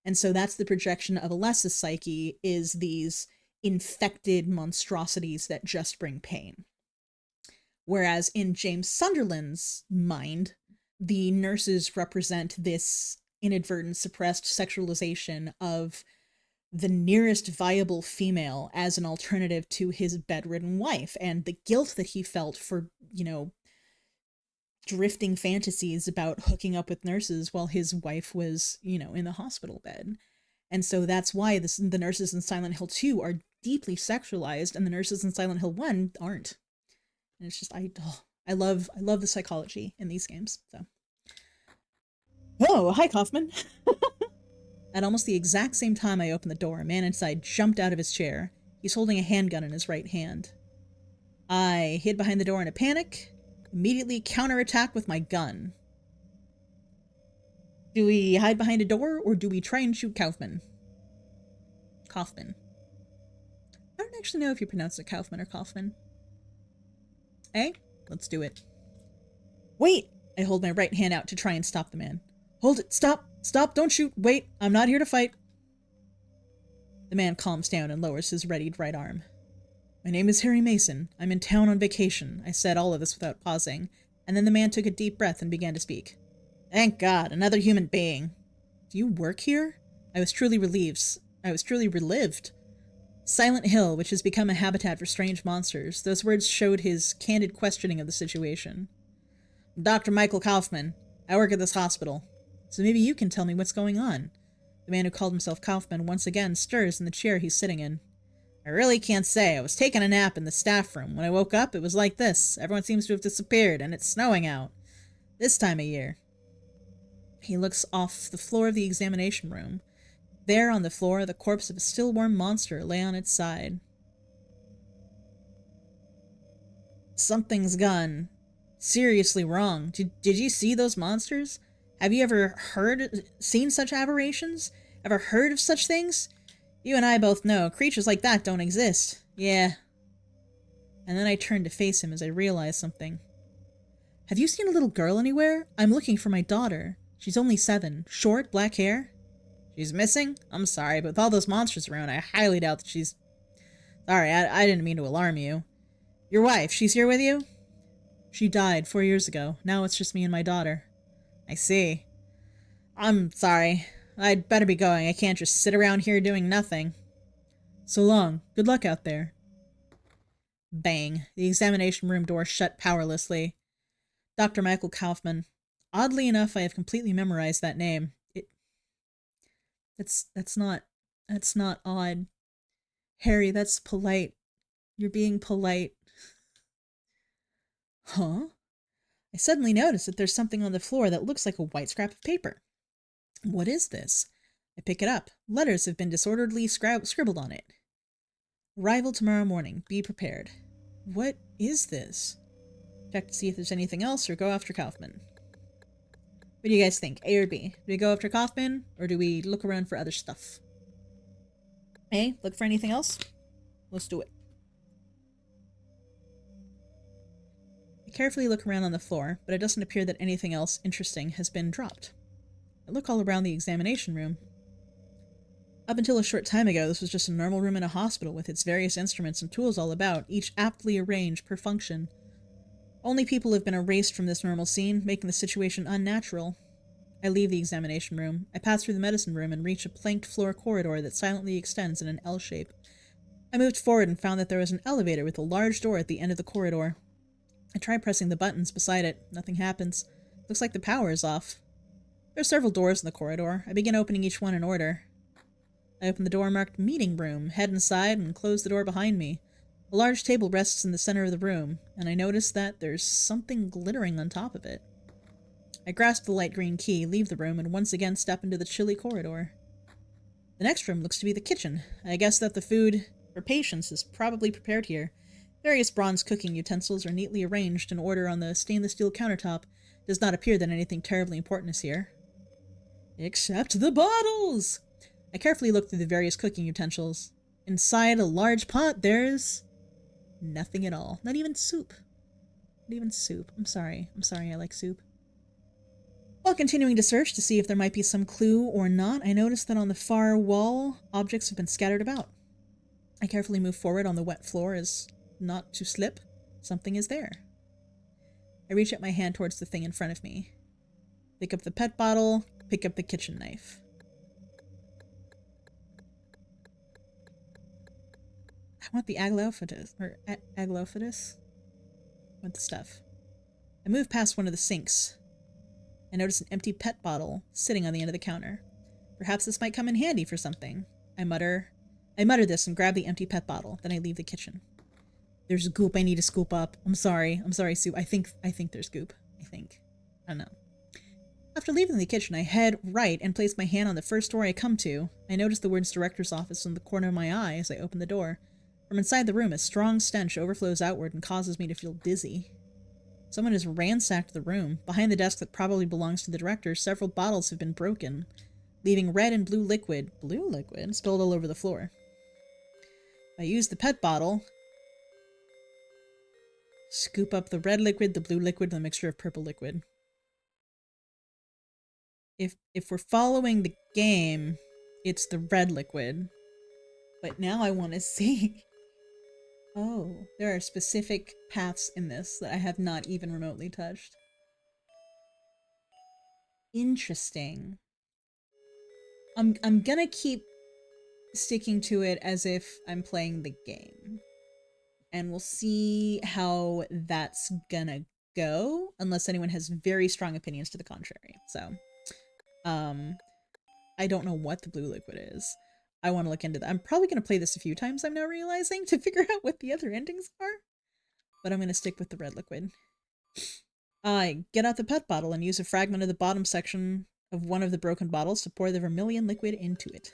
And so that's the projection of Alessa's psyche, is these infected monstrosities that just bring pain. Whereas in James Sunderland's mind, the nurses represent this inadvertent suppressed sexualization of the nearest viable female as an alternative to his bedridden wife, and the guilt that he felt for, drifting fantasies about hooking up with nurses while his wife was, in the hospital bed. And so that's why the nurses in Silent Hill 2 are deeply sexualized, and the nurses in Silent Hill 1 aren't. And it's just, I love the psychology in these games, so. Oh, hi, Kaufman. At almost the exact same time I opened the door, a man inside jumped out of his chair. He's holding a handgun in his right hand. I hid behind the door in a panic, immediately counterattack with my gun. Do we hide behind a door, or do we try and shoot Kaufman? Kaufman. I don't actually know if you pronounce it Kaufman or Kaufman. Eh? Let's do it. Wait! I hold my right hand out to try and stop the man. Hold it! Stop! Stop! Don't shoot! Wait! I'm not here to fight! The man calms down and lowers his readied right arm. My name is Harry Mason. I'm in town on vacation. I said all of this without pausing. And then the man took a deep breath and began to speak. Thank God, another human being. Do you work here? I was truly relived. Silent Hill, which has become a habitat for strange monsters. Those words showed his candid questioning of the situation. Dr. Michael Kaufman. I work at this hospital. So maybe you can tell me what's going on. The man who called himself Kaufman once again stirs in the chair he's sitting in. I really can't say. I was taking a nap in the staff room. When I woke up, it was like this. Everyone seems to have disappeared, and it's snowing out. This time of year. He looks off the floor of the examination room. There on the floor, the corpse of a still warm monster lay on its side. Something's gone seriously wrong. Did you see those monsters? Have you ever seen such aberrations? Ever heard of such things? You and I both know creatures like that don't exist. Yeah. And then I turned to face him as I realized something. Have you seen a little girl anywhere? I'm looking for my daughter. She's only 7. Short, black hair. She's missing? I'm sorry, but with all those monsters around, I highly doubt that she's... Sorry, I didn't mean to alarm you. Your wife, she's here with you? She died 4 years ago. Now it's just me and my daughter. I see. I'm sorry. I'd better be going. I can't just sit around here doing nothing. So long. Good luck out there. Bang. The examination room door shut powerlessly. Dr. Michael Kaufman. Oddly enough, I have completely memorized that name. That's not odd. Harry, that's polite. You're being polite. Huh? I suddenly notice that there's something on the floor that looks like a white scrap of paper. What is this? I pick it up. Letters have been disorderly scribbled on it. Arrival tomorrow morning. Be prepared. What is this? Check to see if there's anything else or go after Kaufman. What do you guys think? A or B? Do we go after Kaufman or do we look around for other stuff? A? Look for anything else? Let's do it. I carefully look around on the floor, but it doesn't appear that anything else interesting has been dropped. I look all around the examination room. Up until a short time ago, this was just a normal room in a hospital with its various instruments and tools all about, each aptly arranged per function. Only people have been erased from this normal scene, making the situation unnatural. I leave the examination room. I pass through the medicine room and reach a planked floor corridor that silently extends in an L shape. I moved forward and found that there was an elevator with a large door at the end of the corridor. I try pressing the buttons beside it. Nothing happens. Looks like the power is off. There are several doors in the corridor. I begin opening each one in order. I open the door marked Meeting Room, head inside, and close the door behind me. A large table rests in the center of the room, and I notice that there's something glittering on top of it. I grasp the light green key, leave the room, and once again step into the chilly corridor. The next room looks to be the kitchen. I guess that the food for patients is probably prepared here. Various bronze cooking utensils are neatly arranged in order on the stainless steel countertop. It does not appear that anything terribly important is here. Except the bottles! I carefully look through the various cooking utensils. Inside a large pot, there's... nothing at all. Not even soup. Not even soup. I'm sorry. I like soup. While continuing to search to see if there might be some clue or not, I notice that on the far wall, objects have been scattered about. I carefully move forward on the wet floor as not to slip. Something is there. I reach out my hand towards the thing in front of me. Pick up the pet bottle, pick up the kitchen knife. I want the Aglaophatus, or Aglaophatus? I want the stuff. I move past one of the sinks. I notice an empty pet bottle sitting on the end of the counter. Perhaps this might come in handy for something. I mutter this and grab the empty pet bottle. Then I leave the kitchen. There's goop I need to scoop up. I'm sorry, Sue. I think there's goop. I don't know. After leaving the kitchen, I head right and place my hand on the first door I come to. I notice the words director's office in the corner of my eye as I open the door. From inside the room, a strong stench overflows outward and causes me to feel dizzy. Someone has ransacked the room. Behind the desk that probably belongs to the director, several bottles have been broken, leaving red and blue liquid spilled all over the floor. I use the pet bottle, scoop up the red liquid, the blue liquid, and the mixture of purple liquid. If we're following the game, it's the red liquid. But now I want to see. Oh, there are specific paths in this that I have not even remotely touched. Interesting. I'm gonna keep sticking to it as if I'm playing the game. And we'll see how that's gonna go, unless anyone has very strong opinions to the contrary. So, I don't know what the blue liquid is. I want to look into that. I'm probably going to play this a few times, I'm now realizing, to figure out what the other endings are. But I'm going to stick with the red liquid. I get out the pet bottle and use a fragment of the bottom section of one of the broken bottles to pour the vermilion liquid into it.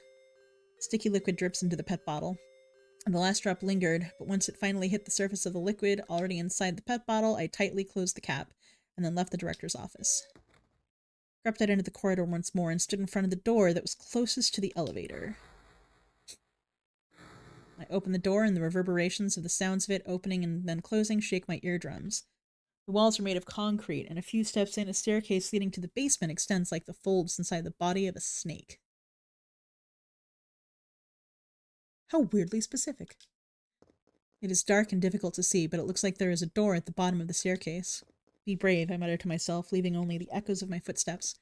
Sticky liquid drips into the pet bottle. And the last drop lingered, but once it finally hit the surface of the liquid already inside the pet bottle, I tightly closed the cap, and then left the director's office. Crept out into the corridor once more and stood in front of the door that was closest to the elevator. I open the door and the reverberations of the sounds of it opening and then closing shake my eardrums. The walls are made of concrete, and a few steps in, a staircase leading to the basement extends like the folds inside the body of a snake. How weirdly specific. It is dark and difficult to see, but it looks like there is a door at the bottom of the staircase. Be brave, I mutter to myself, leaving only the echoes of my footsteps.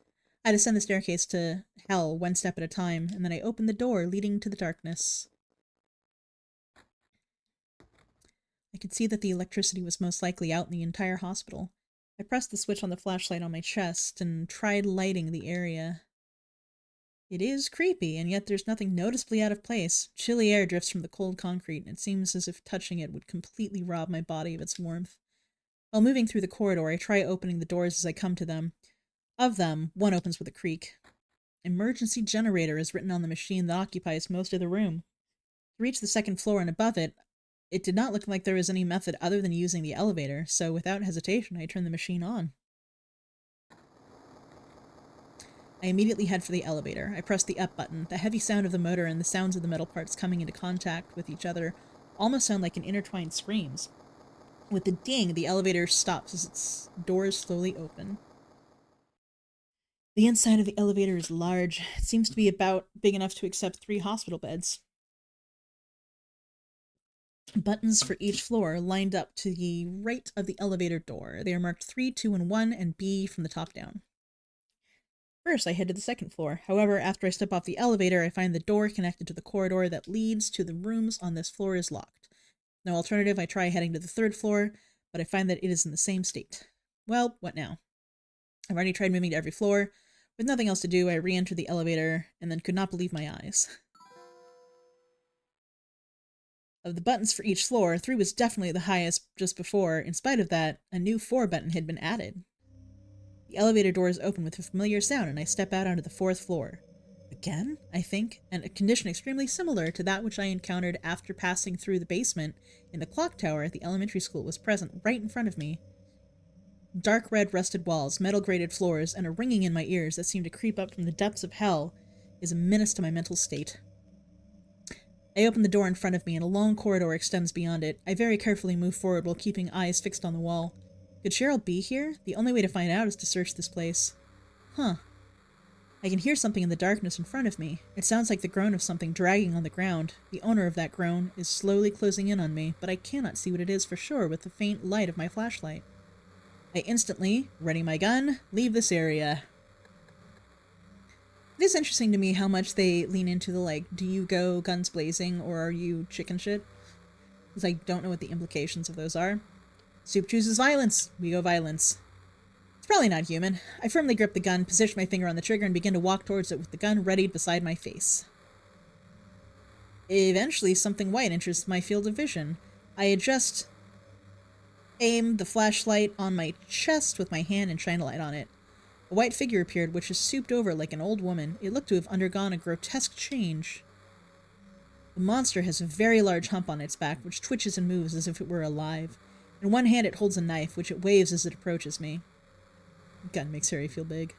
I descend the staircase to hell, one step at a time, and then I open the door leading to the darkness. I could see that the electricity was most likely out in the entire hospital. I pressed the switch on the flashlight on my chest and tried lighting the area. It is creepy, and yet there's nothing noticeably out of place. Chilly air drifts from the cold concrete, and it seems as if touching it would completely rob my body of its warmth. While moving through the corridor, I try opening the doors as I come to them. Of them, one opens with a creak. Emergency generator is written on the machine that occupies most of the room. To reach the second floor and above it, it did not look like there was any method other than using the elevator, so without hesitation, I turned the machine on. I immediately head for the elevator. I press the up button. The heavy sound of the motor and the sounds of the metal parts coming into contact with each other almost sound like an intertwined screams. With the ding, the elevator stops as its doors slowly open. The inside of the elevator is large. It seems to be about big enough to accept 3 hospital beds. Buttons for each floor lined up to the right of the elevator door. They are marked 3, 2, and 1, and B from the top down. First, I head to the second floor. However, after I step off the elevator, I find the door connected to the corridor that leads to the rooms on this floor is locked. No alternative, I try heading to the third floor, but I find that it is in the same state. Well, what now? I've already tried moving to every floor. With nothing else to do, I re-enter the elevator, and then could not believe my eyes. Of the buttons for each floor, 3 was definitely the highest just before. In spite of that, a new 4 button had been added. The elevator doors open with a familiar sound, and I step out onto the 4th floor. Again, I think, and a condition extremely similar to that which I encountered after passing through the basement in the clock tower at the elementary school was present right in front of me. Dark red rusted walls, metal grated floors, and a ringing in my ears that seemed to creep up from the depths of hell is a menace to my mental state. I open the door in front of me, and a long corridor extends beyond it. I very carefully move forward while keeping eyes fixed on the wall. Could Cheryl be here? The only way to find out is to search this place. Huh. I can hear something in the darkness in front of me. It sounds like the groan of something dragging on the ground. The owner of that groan is slowly closing in on me, but I cannot see what it is for sure with the faint light of my flashlight. I instantly, ready my gun, leave this area. It is interesting to me how much they lean into the, like, do you go guns blazing or are you chicken shit? Because I don't know what the implications of those are. Soup chooses violence. We go violence. It's probably not human. I firmly grip the gun, position my finger on the trigger, and begin to walk towards it with the gun readied beside my face. Eventually, something white enters my field of vision. I adjust, aim the flashlight on my chest with my hand and shine a light on it. A white figure appeared, which is souped over like an old woman. It looked to have undergone a grotesque change. The monster has a very large hump on its back, which twitches and moves as if it were alive. In one hand it holds a knife, which it waves as it approaches me. The gun makes Harry feel big.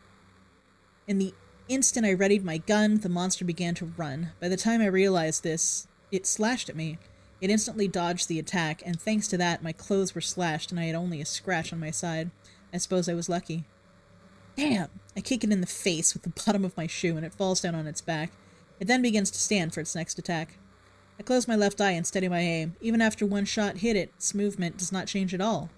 In the instant I readied my gun, the monster began to run. By the time I realized this, it slashed at me. It instantly dodged the attack, and thanks to that, my clothes were slashed and I had only a scratch on my side. I suppose I was lucky. Damn! I kick it in the face with the bottom of my shoe, and it falls down on its back. It then begins to stand for its next attack. I close my left eye and steady my aim. Even after one shot hit it, its movement does not change at all.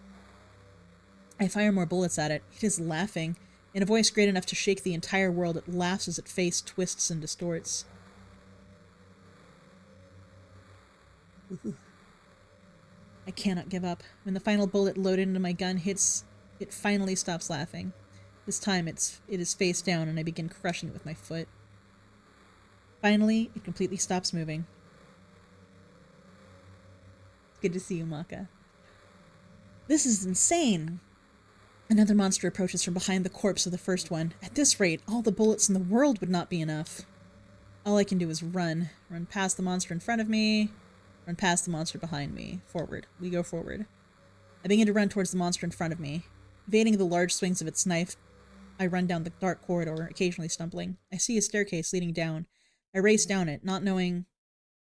I fire more bullets at it. It is laughing. In a voice great enough to shake the entire world, it laughs as its face twists and distorts. I cannot give up. When the final bullet loaded into my gun hits, it finally stops laughing. This time it is face down and I begin crushing it with my foot. Finally, it completely stops moving. It's good to see you, Maka. This is insane! Another monster approaches from behind the corpse of the first one. At this rate, all the bullets in the world would not be enough. All I can do is run. Run past the monster in front of me. Run past the monster behind me. Forward. We go forward. I begin to run towards the monster in front of me. Evading the large swings of its knife, I run down the dark corridor, occasionally stumbling. I see a staircase leading down. I race down it, not knowing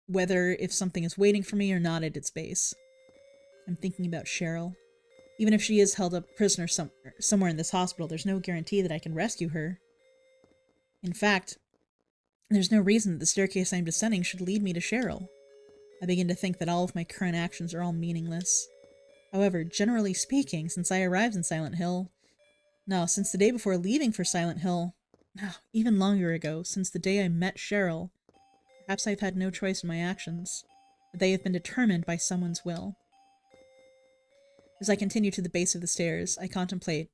whether if something is waiting for me or not at its base. I'm thinking about Cheryl. Even if she is held a prisoner somewhere in this hospital, there's no guarantee that I can rescue her. In fact, there's no reason that the staircase I'm descending should lead me to Cheryl. I begin to think that all of my current actions are all meaningless. However, generally speaking, since the day before leaving for Silent Hill, no, even longer ago, since the day I met Cheryl, perhaps I've had no choice in my actions. They have been determined by someone's will. As I continue to the base of the stairs, I contemplate,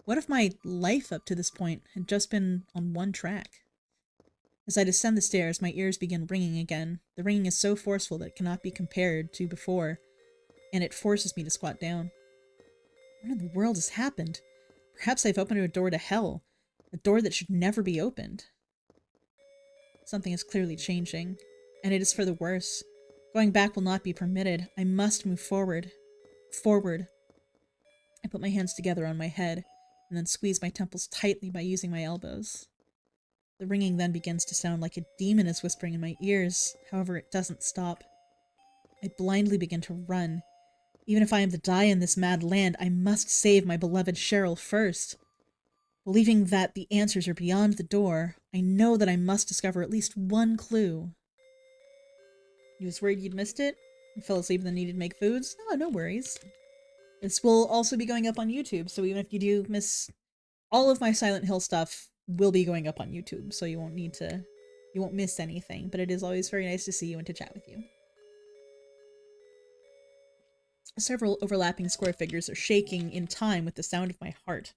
what if my life up to this point had just been on one track? As I descend the stairs, my ears begin ringing again. The ringing is so forceful that it cannot be compared to before, and it forces me to squat down. What in the world has happened? Perhaps I've opened a door to hell, a door that should never be opened. Something is clearly changing, and it is for the worse. Going back will not be permitted. I must move forward. Forward. I put my hands together on my head, and then squeeze my temples tightly by using my elbows. The ringing then begins to sound like a demon is whispering in my ears. However, it doesn't stop. I blindly begin to run. Even if I am to die in this mad land, I must save my beloved Cheryl first. Believing that the answers are beyond the door, I know that I must discover at least one clue. You was worried you'd missed it? You fell asleep and then needed to make foods? Oh, no worries. This will also be going up on YouTube, so even if you do miss all of my Silent Hill stuff, will be going up on YouTube, so you won't miss anything, but it is always very nice to see you and to chat with you. Several overlapping square figures are shaking in time with the sound of my heart.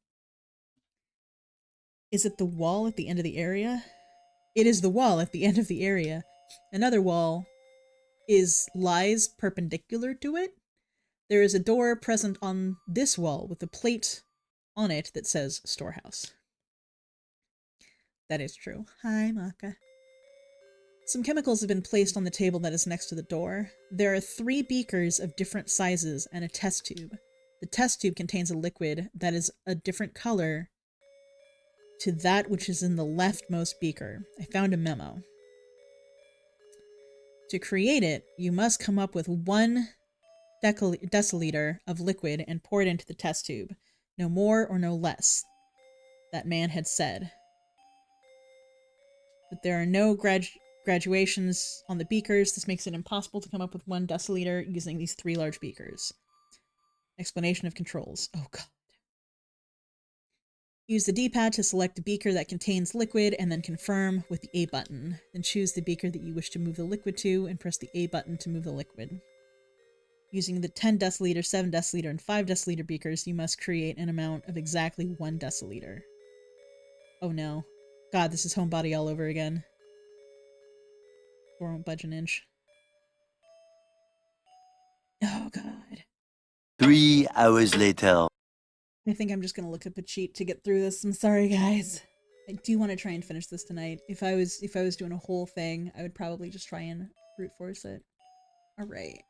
Is it the wall at the end of the area? It is the wall at the end of the area. Another wall lies perpendicular to it. There is a door present on this wall with a plate on it that says storehouse. That is true. Hi, Maka. Some chemicals have been placed on the table that is next to the door. There are 3 beakers of different sizes and a test tube. The test tube contains a liquid that is a different color to that which is in the leftmost beaker. I found a memo. To create it, you must come up with 1 deciliter of liquid and pour it into the test tube. No more or no less, that man had said. But there are no graduations on the beakers. This makes it impossible to come up with 1 deciliter using these 3 large beakers. Explanation of controls. Oh god. Use the D-pad to select a beaker that contains liquid and then confirm with the A button. Then choose the beaker that you wish to move the liquid to and press the A button to move the liquid. Using the 10 deciliter, 7 deciliter, and 5 deciliter beakers, you must create an amount of exactly 1 deciliter. Oh no. God, this is Homebody all over again. Or won't budge an inch. Oh god. 3 hours later. I think I'm just gonna look up a cheat to get through this. I'm sorry, guys. I do want to try and finish this tonight. If I was doing a whole thing, I would probably just try and brute force it. Alright.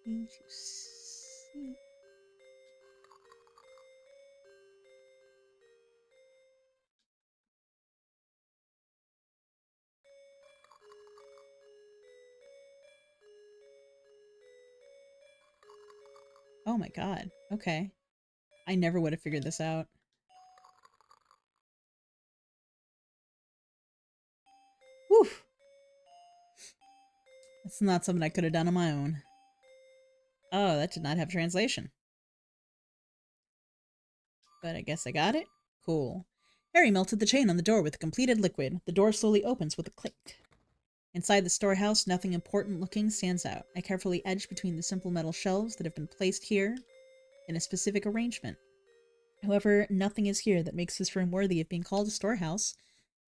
D-2. Oh my god. Okay. I never would have figured this out. Whew. That's not something I could have done on my own. Oh, that did not have translation. But I guess I got it. Cool. Harry melted the chain on the door with the completed liquid. The door slowly opens with a click. Inside the storehouse, nothing important looking stands out. I carefully edge between the simple metal shelves that have been placed here in a specific arrangement. However, nothing is here that makes this room worthy of being called a storehouse.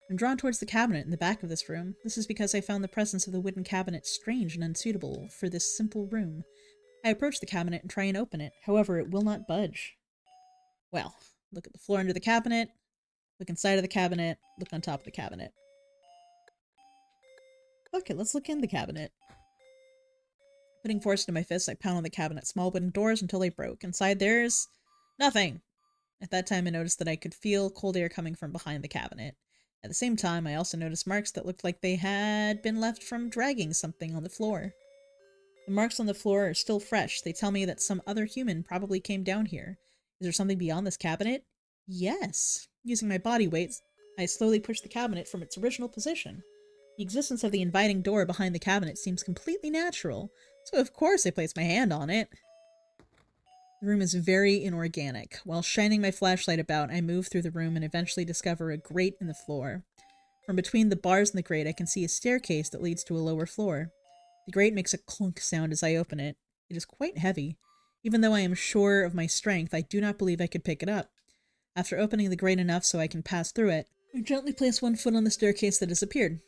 I'm drawn towards the cabinet in the back of this room. This is because I found the presence of the wooden cabinet strange and unsuitable for this simple room. I approach the cabinet and try and open it. However, it will not budge. Well, look at the floor under the cabinet, look inside of the cabinet, look on top of the cabinet. Okay, let's look in the cabinet. Putting force into my fists, I pound on the cabinet's small wooden doors until they broke. Inside there's nothing. At that time, I noticed that I could feel cold air coming from behind the cabinet. At the same time, I also noticed marks that looked like they had been left from dragging something on the floor. The marks on the floor are still fresh. They tell me that some other human probably came down here. Is there something beyond this cabinet? Yes. Using my body weight, I slowly push the cabinet from its original position. The existence of the inviting door behind the cabinet seems completely natural, so of course I place my hand on it. The room is very inorganic. While shining my flashlight about, I move through the room and eventually discover a grate in the floor. From between the bars in the grate, I can see a staircase that leads to a lower floor. The grate makes a clunk sound as I open it. It is quite heavy. Even though I am sure of my strength, I do not believe I could pick it up. After opening the grate enough so I can pass through it, I gently place one foot on the staircase that has appeared.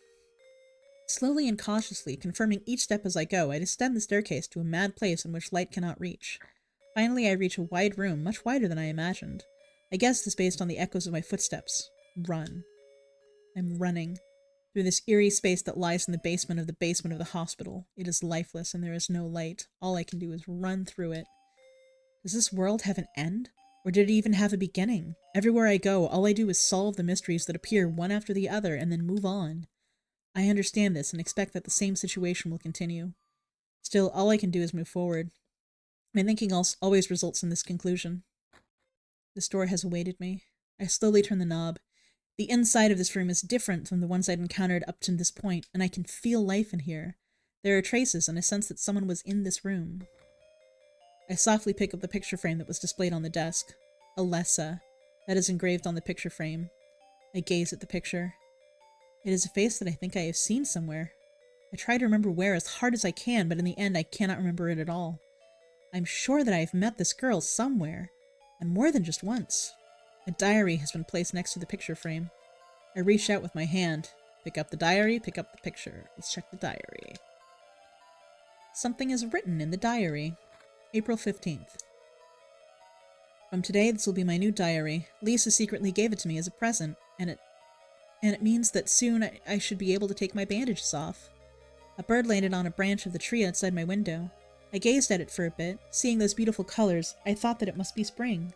Slowly and cautiously, confirming each step as I go, I descend the staircase to a mad place in which light cannot reach. Finally, I reach a wide room, much wider than I imagined. I guess this based on the echoes of my footsteps. Run. I'm running through this eerie space that lies in the basement of the hospital. It is lifeless and there is no light. All I can do is run through it. Does this world have an end? Or did it even have a beginning? Everywhere I go, all I do is solve the mysteries that appear one after the other and then move on. I understand this and expect that the same situation will continue. Still, all I can do is move forward. My thinking always results in this conclusion. This door has awaited me. I slowly turn the knob. The inside of this room is different from the ones I'd encountered up to this point, and I can feel life in here. There are traces and a sense that someone was in this room. I softly pick up the picture frame that was displayed on the desk. Alessa. That is engraved on the picture frame. I gaze at the picture. It is a face that I think I have seen somewhere. I try to remember where as hard as I can, but in the end I cannot remember it at all. I'm sure that I have met this girl somewhere, and more than just once. A diary has been placed next to the picture frame. I reach out with my hand, pick up the diary, pick up the picture. Let's check the diary. Something is written in the diary. April 15th. From today, this will be my new diary. Lisa secretly gave it to me as a present, and it means that soon I should be able to take my bandages off. A bird landed on a branch of the tree outside my window. I gazed at it for a bit. Seeing those beautiful colors, I thought that it must be spring.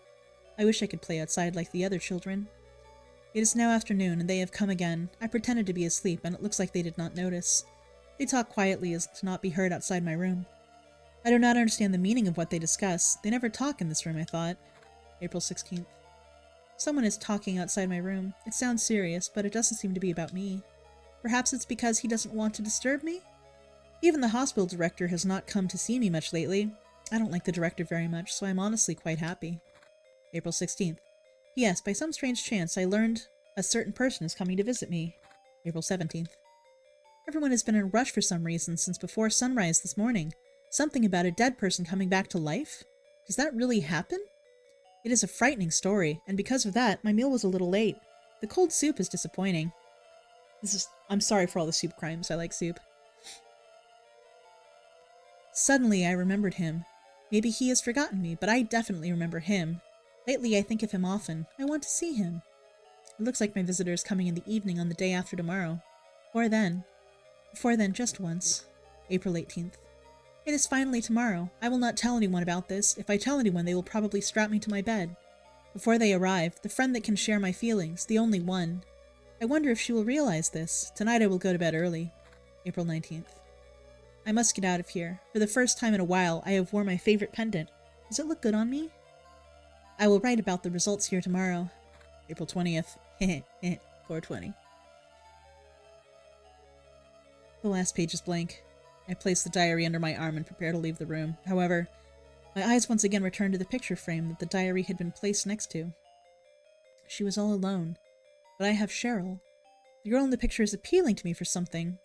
I wish I could play outside like the other children. It is now afternoon, and they have come again. I pretended to be asleep, and it looks like they did not notice. They talk quietly as to not be heard outside my room. I do not understand the meaning of what they discuss. They never talk in this room, I thought. April 16th. Someone is talking outside my room. It sounds serious, but it doesn't seem to be about me. Perhaps it's because he doesn't want to disturb me? Even the hospital director has not come to see me much lately. I don't like the director very much, so I'm honestly quite happy. April 16th. P.S. By some strange chance, I learned a certain person is coming to visit me. April 17th. Everyone has been in a rush for some reason since before sunrise this morning. Something about a dead person coming back to life? Does that really happen? It is a frightening story, and because of that, my meal was a little late. The cold soup is disappointing. I'm sorry for all the soup crimes. I like soup. Suddenly, I remembered him. Maybe he has forgotten me, but I definitely remember him. Lately, I think of him often. I want to see him. It looks like my visitor is coming in the evening on the day after tomorrow. Or then. Before then, just once. April 18th. It is finally tomorrow. I will not tell anyone about this. If I tell anyone, they will probably strap me to my bed. Before they arrive, the friend that can share my feelings, the only one. I wonder if she will realize this. Tonight I will go to bed early. April 19th. I must get out of here. For the first time in a while, I have worn my favorite pendant. Does it look good on me? I will write about the results here tomorrow. April 20th. 420. The last page is blank. I place the diary under my arm and prepare to leave the room. However, my eyes once again return to the picture frame that the diary had been placed next to. She was all alone, but I have Cheryl. The girl in the picture is appealing to me for something.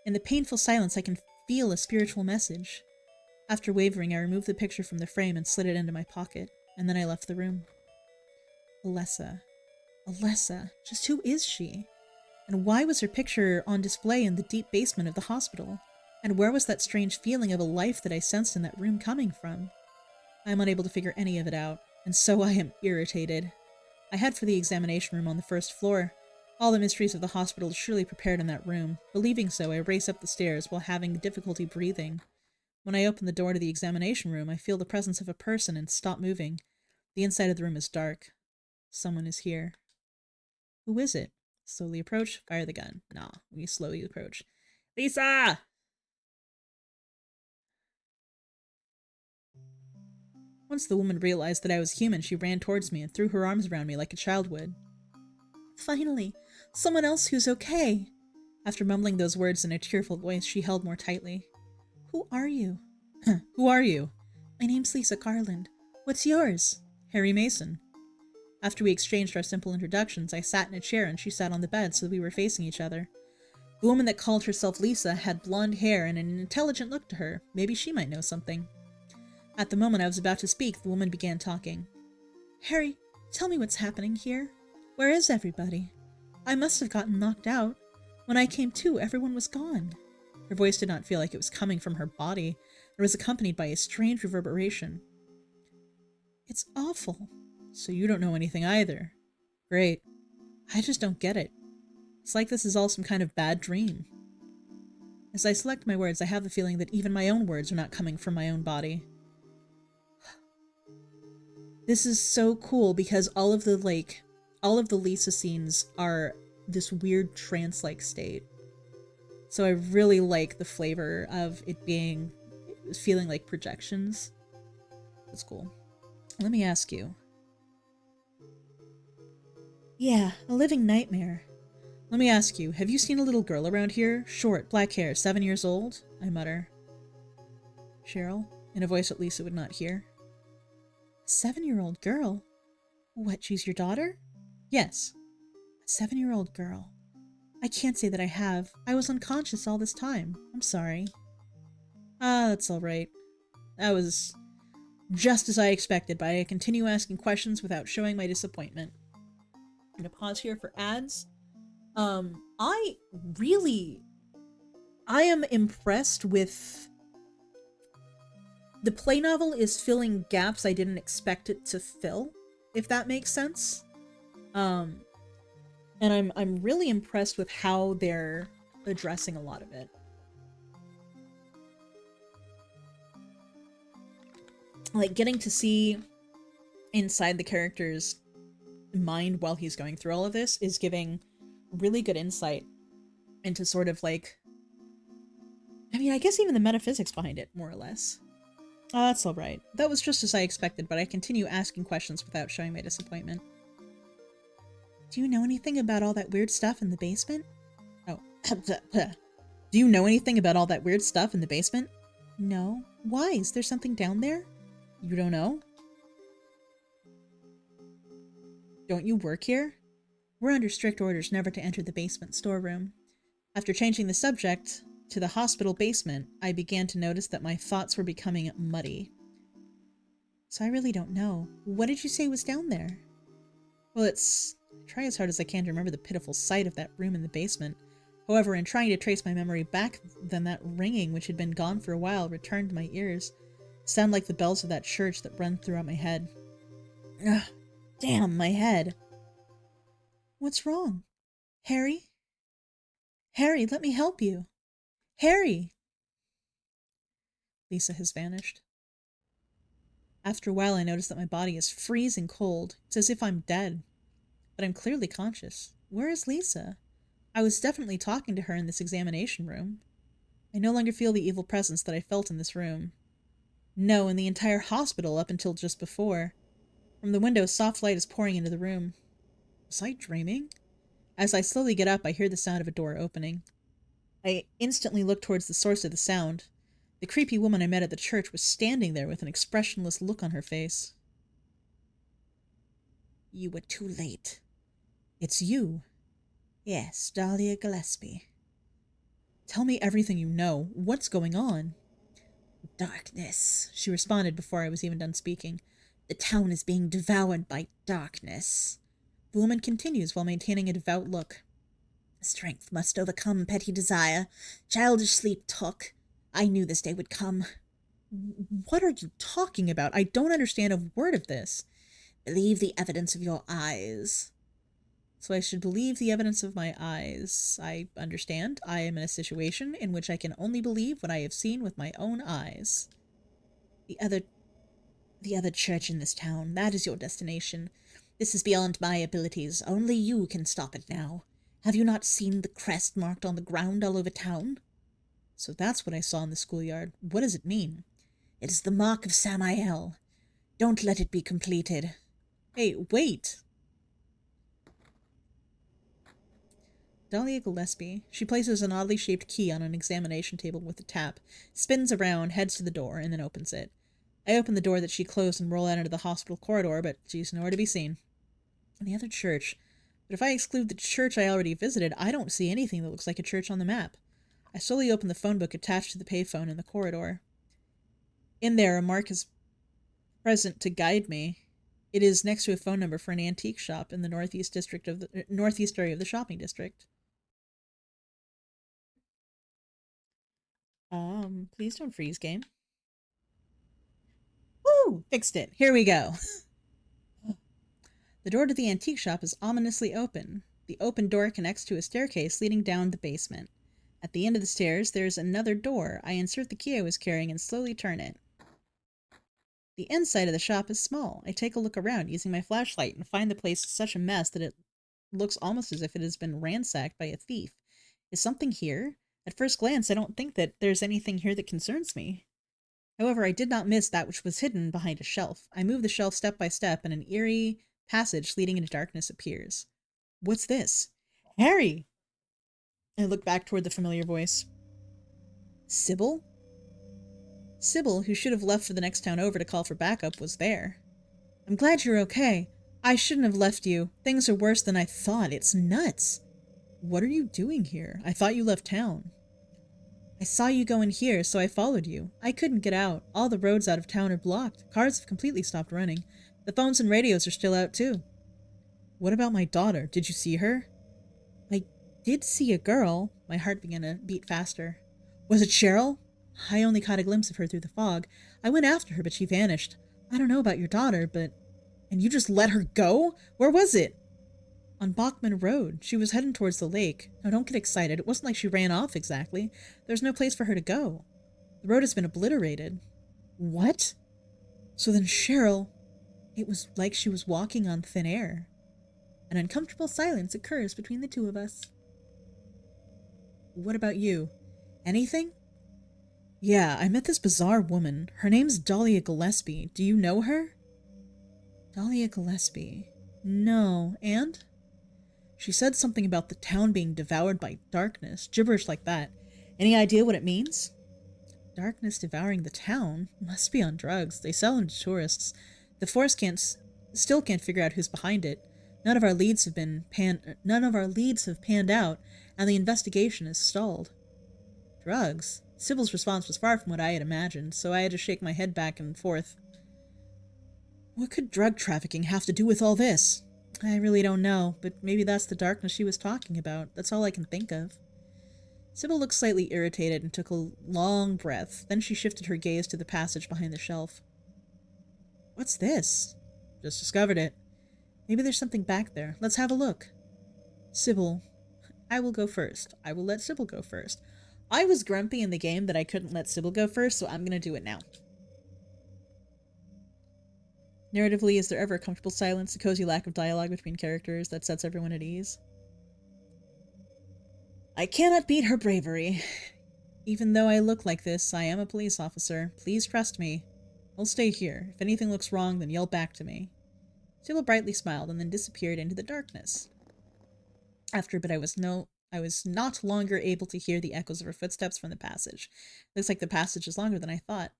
In the painful silence, I can feel a spiritual message. After wavering, I removed the picture from the frame and slid it into my pocket, and then I left the room. Alessa. Alessa. Just who is she? And why was her picture on display in the deep basement of the hospital? And where was that strange feeling of a life that I sensed in that room coming from? I am unable to figure any of it out, and so I am irritated. I head for the examination room on the first floor. All the mysteries of the hospital are surely prepared in that room. Believing so, I race up the stairs while having difficulty breathing. When I open the door to the examination room, I feel the presence of a person and stop moving. The inside of the room is dark. Someone is here. Who is it? Slowly approach, fire the gun. Nah, we slowly approach. Lisa! Once the woman realized that I was human, she ran towards me and threw her arms around me like a child would. Finally, someone else who's okay. After mumbling those words in a tearful voice, she held more tightly. Who are you? Who are you? My name's Lisa Garland. What's yours? Harry Mason. After we exchanged our simple introductions, I sat in a chair and she sat on the bed so that we were facing each other. The woman that called herself Lisa had blonde hair and an intelligent look to her. Maybe she might know something. At the moment I was about to speak, the woman began talking. Harry, tell me what's happening here. Where is everybody? I must have gotten knocked out. When I came to, everyone was gone. Her voice did not feel like it was coming from her body. It was accompanied by a strange reverberation. It's awful. So you don't know anything either. Great. I just don't get it. It's like this is all some kind of bad dream. As I select my words, I have the feeling that even my own words are not coming from my own body. This is so cool because all of the Lisa scenes are this weird trance-like state. So I really like the flavor of it feeling like projections. That's cool. Let me ask you. Yeah, a living nightmare. Let me ask you, have you seen a little girl around here? Short, black hair, 7 years old? I mutter. Cheryl, in a voice that Lisa would not hear. A 7-year-old girl? What, she's your daughter? Yes. A 7-year-old girl. I can't say that I have. I was unconscious all this time. I'm sorry. Ah, that's alright. That was just as I expected, but I continue asking questions without showing my disappointment. I'm gonna pause here for ads. I am impressed with... The play novel is filling gaps I didn't expect it to fill, if that makes sense. And I'm really impressed with how they're addressing a lot of it. Like, getting to see inside the character's mind while he's going through all of this is giving really good insight into sort of like... I mean, I guess even the metaphysics behind it, more or less. That's alright. That was just as I expected, but I continue asking questions without showing my disappointment. Do you know anything about all that weird stuff in the basement? Oh. Do you know anything about all that weird stuff in the basement? No. Why? Is there something down there? You don't know? Don't you work here? We're under strict orders never to enter the basement storeroom. After changing the subject to the hospital basement, I began to notice that my thoughts were becoming muddy. So I really don't know. What did you say was down there? Well, I try as hard as I can to remember the pitiful sight of that room in the basement. However, in trying to trace my memory back, then that ringing, which had been gone for a while, returned to my ears. It sounded like the bells of that church that run throughout my head. Ugh, damn, my head. What's wrong? Harry? Harry, let me help you. Harry! Lisa has vanished. After a while, I notice that my body is freezing cold. It's as if I'm dead. But I'm clearly conscious. Where is Lisa? I was definitely talking to her in this examination room. I no longer feel the evil presence that I felt in this room. No, in the entire hospital up until just before. From the window, soft light is pouring into the room. Was I dreaming? As I slowly get up, I hear the sound of a door opening. I instantly look towards the source of the sound. The creepy woman I met at the church was standing there with an expressionless look on her face. You were too late. It's you. Yes, Dahlia Gillespie. Tell me everything you know. What's going on? Darkness, she responded before I was even done speaking. The town is being devoured by darkness. The woman continues while maintaining a devout look. Strength must overcome petty desire. Childish sleep took. I knew this day would come. What are you talking about? I don't understand a word of this. Believe the evidence of your eyes. So I should believe the evidence of my eyes. I understand. I am in a situation in which I can only believe what I have seen with my own eyes. The other church in this town, that is your destination. This is beyond my abilities. Only you can stop it now. Have you not seen the crest marked on the ground all over town? So that's what I saw in the schoolyard. What does it mean? It is the mark of Samael. Don't let it be completed. Hey, wait! Dahlia Gillespie. She places an oddly shaped key on an examination table with a tap, spins around, heads to the door, and then opens it. I open the door that she closed and roll out into the hospital corridor, but she's nowhere to be seen. And the other church. But if I exclude the church I already visited, I don't see anything that looks like a church on the map. I slowly open the phone book attached to the payphone in the corridor. In there, a mark is present to guide me. It is next to a phone number for an antique shop in the northeast area of the shopping district. Please don't freeze, game. Woo! Fixed it. Here we go. The door to the antique shop is ominously open. The open door connects to a staircase leading down the basement. At the end of the stairs, there is another door. I insert the key I was carrying and slowly turn it. The inside of the shop is small. I take a look around using my flashlight and find the place such a mess that it looks almost as if it has been ransacked by a thief. Is something here? At first glance, I don't think that there's anything here that concerns me. However, I did not miss that which was hidden behind a shelf. I move the shelf step by step, and an eerie passage leading into darkness appears. What's this? Harry! I look back toward the familiar voice. Sybil? Sybil, who should have left for the next town over to call for backup, was there. I'm glad you're okay. I shouldn't have left you. Things are worse than I thought. It's nuts. What are you doing here? I thought you left town. I saw you go in here, so I followed you. I couldn't get out. All the roads out of town are blocked. Cars have completely stopped running. The phones and radios are still out, too. What about my daughter? Did you see her? I did see a girl. My heart began to beat faster. Was it Cheryl? I only caught a glimpse of her through the fog. I went after her, but she vanished. I don't know about your daughter, but... And you just let her go? Where was it? On Bachman Road. She was heading towards the lake. Now don't get excited. It wasn't like she ran off exactly. There's no place for her to go. The road has been obliterated. What? So then Cheryl... It was like she was walking on thin air. An uncomfortable silence occurs between the two of us. What about you? Anything? Yeah, I met this bizarre woman. Her name's Dahlia Gillespie. Do you know her? Dahlia Gillespie. No, and? She said something about the town being devoured by darkness, gibberish like that. Any idea what it means? Darkness devouring the town? Must be on drugs. They sell them to tourists. The force still can't figure out who's behind it. None of our leads have panned out, and the investigation is stalled. Drugs? Sybil's response was far from what I had imagined, so I had to shake my head back and forth. What could drug trafficking have to do with all this? I really don't know, but maybe that's the darkness she was talking about. That's all I can think of. Sybil looked slightly irritated and took a long breath. Then she shifted her gaze to the passage behind the shelf. What's this? Just discovered it. Maybe there's something back there. Let's have a look. Sybil. I will go first. I will let Sybil go first. I was grumpy in the game that I couldn't let Sybil go first, so I'm going to do it now. Narratively, is there ever a comfortable silence, a cozy lack of dialogue between characters that sets everyone at ease? I cannot beat her bravery. Even though I look like this, I am a police officer. Please trust me. I'll stay here. If anything looks wrong, then yell back to me. Sybil brightly smiled and then disappeared into the darkness. After a bit, I was not longer able to hear the echoes of her footsteps from the passage. Looks like the passage is longer than I thought.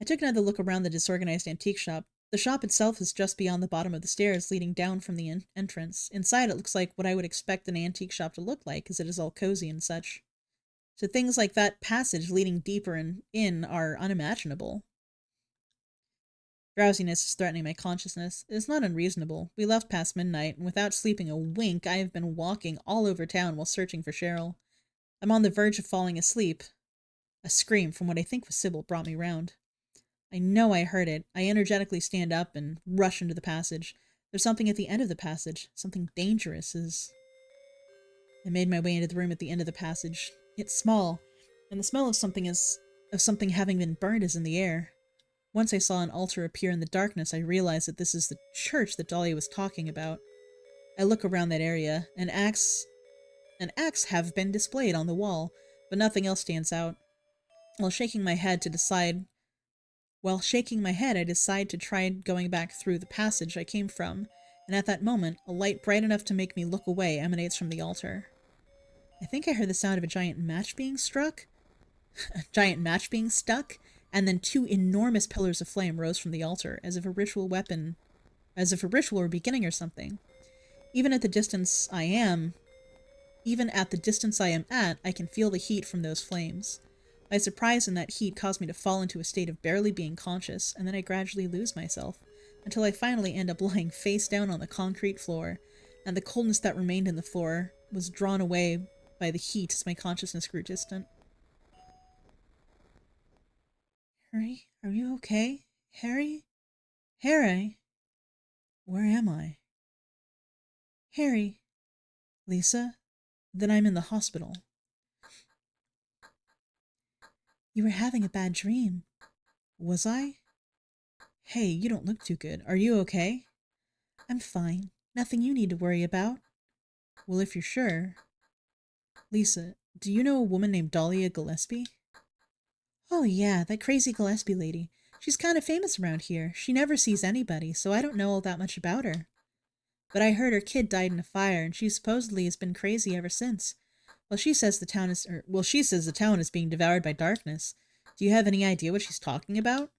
I took another look around the disorganized antique shop. The shop itself is just beyond the bottom of the stairs leading down from the entrance. Inside, it looks like what I would expect an antique shop to look like, as it is all cozy and such. So things like that passage leading deeper in are unimaginable. Drowsiness is threatening my consciousness. It is not unreasonable. We left past midnight, and without sleeping a wink, I have been walking all over town while searching for Cheryl. I'm on the verge of falling asleep. A scream from what I think was Sybil brought me round. I know I heard it. I energetically stand up and rush into the passage. There's something at the end of the passage. Something dangerous is... I made my way into the room at the end of the passage. It's small, and the smell of something having been burned is in the air. Once I saw an altar appear in the darkness, I realized that this is the church that Dahlia was talking about. I look around that area. An axe have been displayed on the wall, but nothing else stands out. While shaking my head, I decide to try going back through the passage I came from, and at that moment, a light bright enough to make me look away emanates from the altar. I think I heard the sound of a giant match being stuck, and then two enormous pillars of flame rose from the altar, as if a ritual were beginning or something. Even at the distance I am at, I can feel the heat from those flames. My surprise in that heat caused me to fall into a state of barely being conscious, and then I gradually lose myself, until I finally end up lying face down on the concrete floor, and the coldness that remained in the floor was drawn away by the heat as my consciousness grew distant. Harry, are you okay? Harry? Harry? Where am I? Harry? Lisa? Then I'm in the hospital. You were having a bad dream. Was I? Hey, you don't look too good. Are you okay? I'm fine. Nothing you need to worry about. Well, if you're sure. Lisa, do you know a woman named Dahlia Gillespie? Oh yeah, that crazy Gillespie lady. She's kind of famous around here. She never sees anybody, so I don't know all that much about her. But I heard her kid died in a fire, and she supposedly has been crazy ever since. She says the town is being devoured by darkness. Do you have any idea what she's talking about?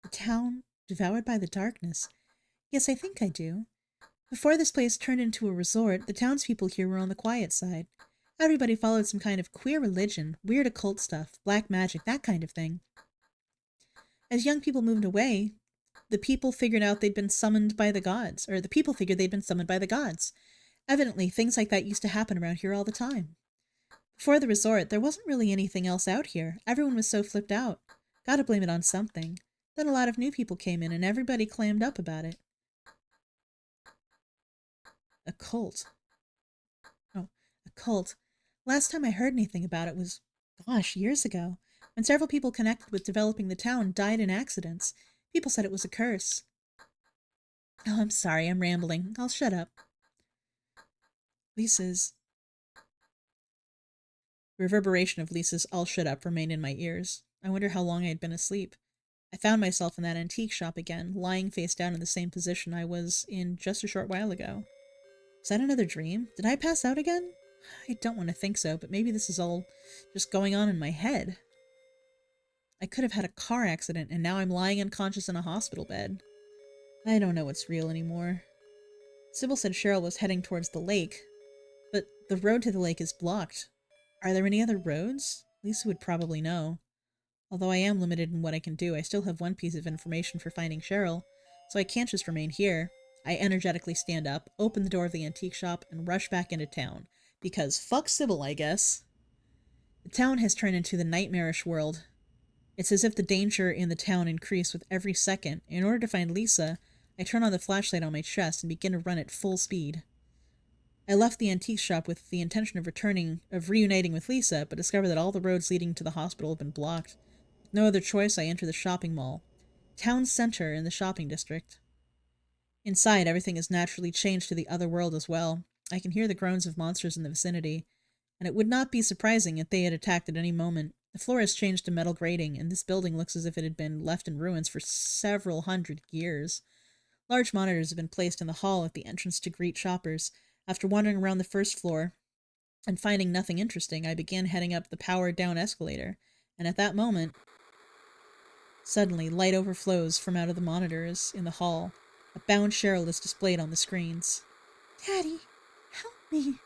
The town devoured by the darkness? Yes, I think I do. Before this place turned into a resort, the townspeople here were on the quiet side. Everybody followed some kind of queer religion, weird occult stuff, black magic, that kind of thing. As young people moved away, the people figured they'd been summoned by the gods. Evidently, things like that used to happen around here all the time. Before the resort, there wasn't really anything else out here. Everyone was so flipped out. Gotta blame it on something. Then a lot of new people came in, and everybody clammed up about it. A cult. Oh, a cult. Last time I heard anything about it was, years ago, when several people connected with developing the town died in accidents. People said it was a curse. Oh, I'm sorry, I'm rambling. I'll shut up. Lisa's... Reverberation of Lisa's "I'll shut up" remained in my ears. I wonder how long I had been asleep. I found myself in that antique shop again, lying face down in the same position I was in just a short while ago. Was that another dream? Did I pass out again? I don't want to think so, but maybe this is all just going on in my head. I could have had a car accident, and now I'm lying unconscious in a hospital bed. I don't know what's real anymore. Sybil said Cheryl was heading towards the lake, but the road to the lake is blocked. Are there any other roads? Lisa would probably know. Although I am limited in what I can do, I still have one piece of information for finding Cheryl, so I can't just remain here. I energetically stand up, open the door of the antique shop, and rush back into town. Because fuck Sybil, I guess. The town has turned into the nightmarish world. It's as if the danger in the town increased with every second. In order to find Lisa, I turn on the flashlight on my chest and begin to run at full speed. I left the antique shop with the intention of reuniting with Lisa, but discovered that all the roads leading to the hospital have been blocked. With no other choice, I enter the shopping mall. Town center in the shopping district. Inside, everything is naturally changed to the other world as well. I can hear the groans of monsters in the vicinity, and it would not be surprising if they had attacked at any moment. The floor has changed to metal grating, and this building looks as if it had been left in ruins for several hundred years. Large monitors have been placed in the hall at the entrance to greet shoppers. After wandering around the first floor and finding nothing interesting, I began heading up the powered down escalator, and at that moment, suddenly light overflows from out of the monitors in the hall. A bound Cheryl is displayed on the screens. Daddy, help me.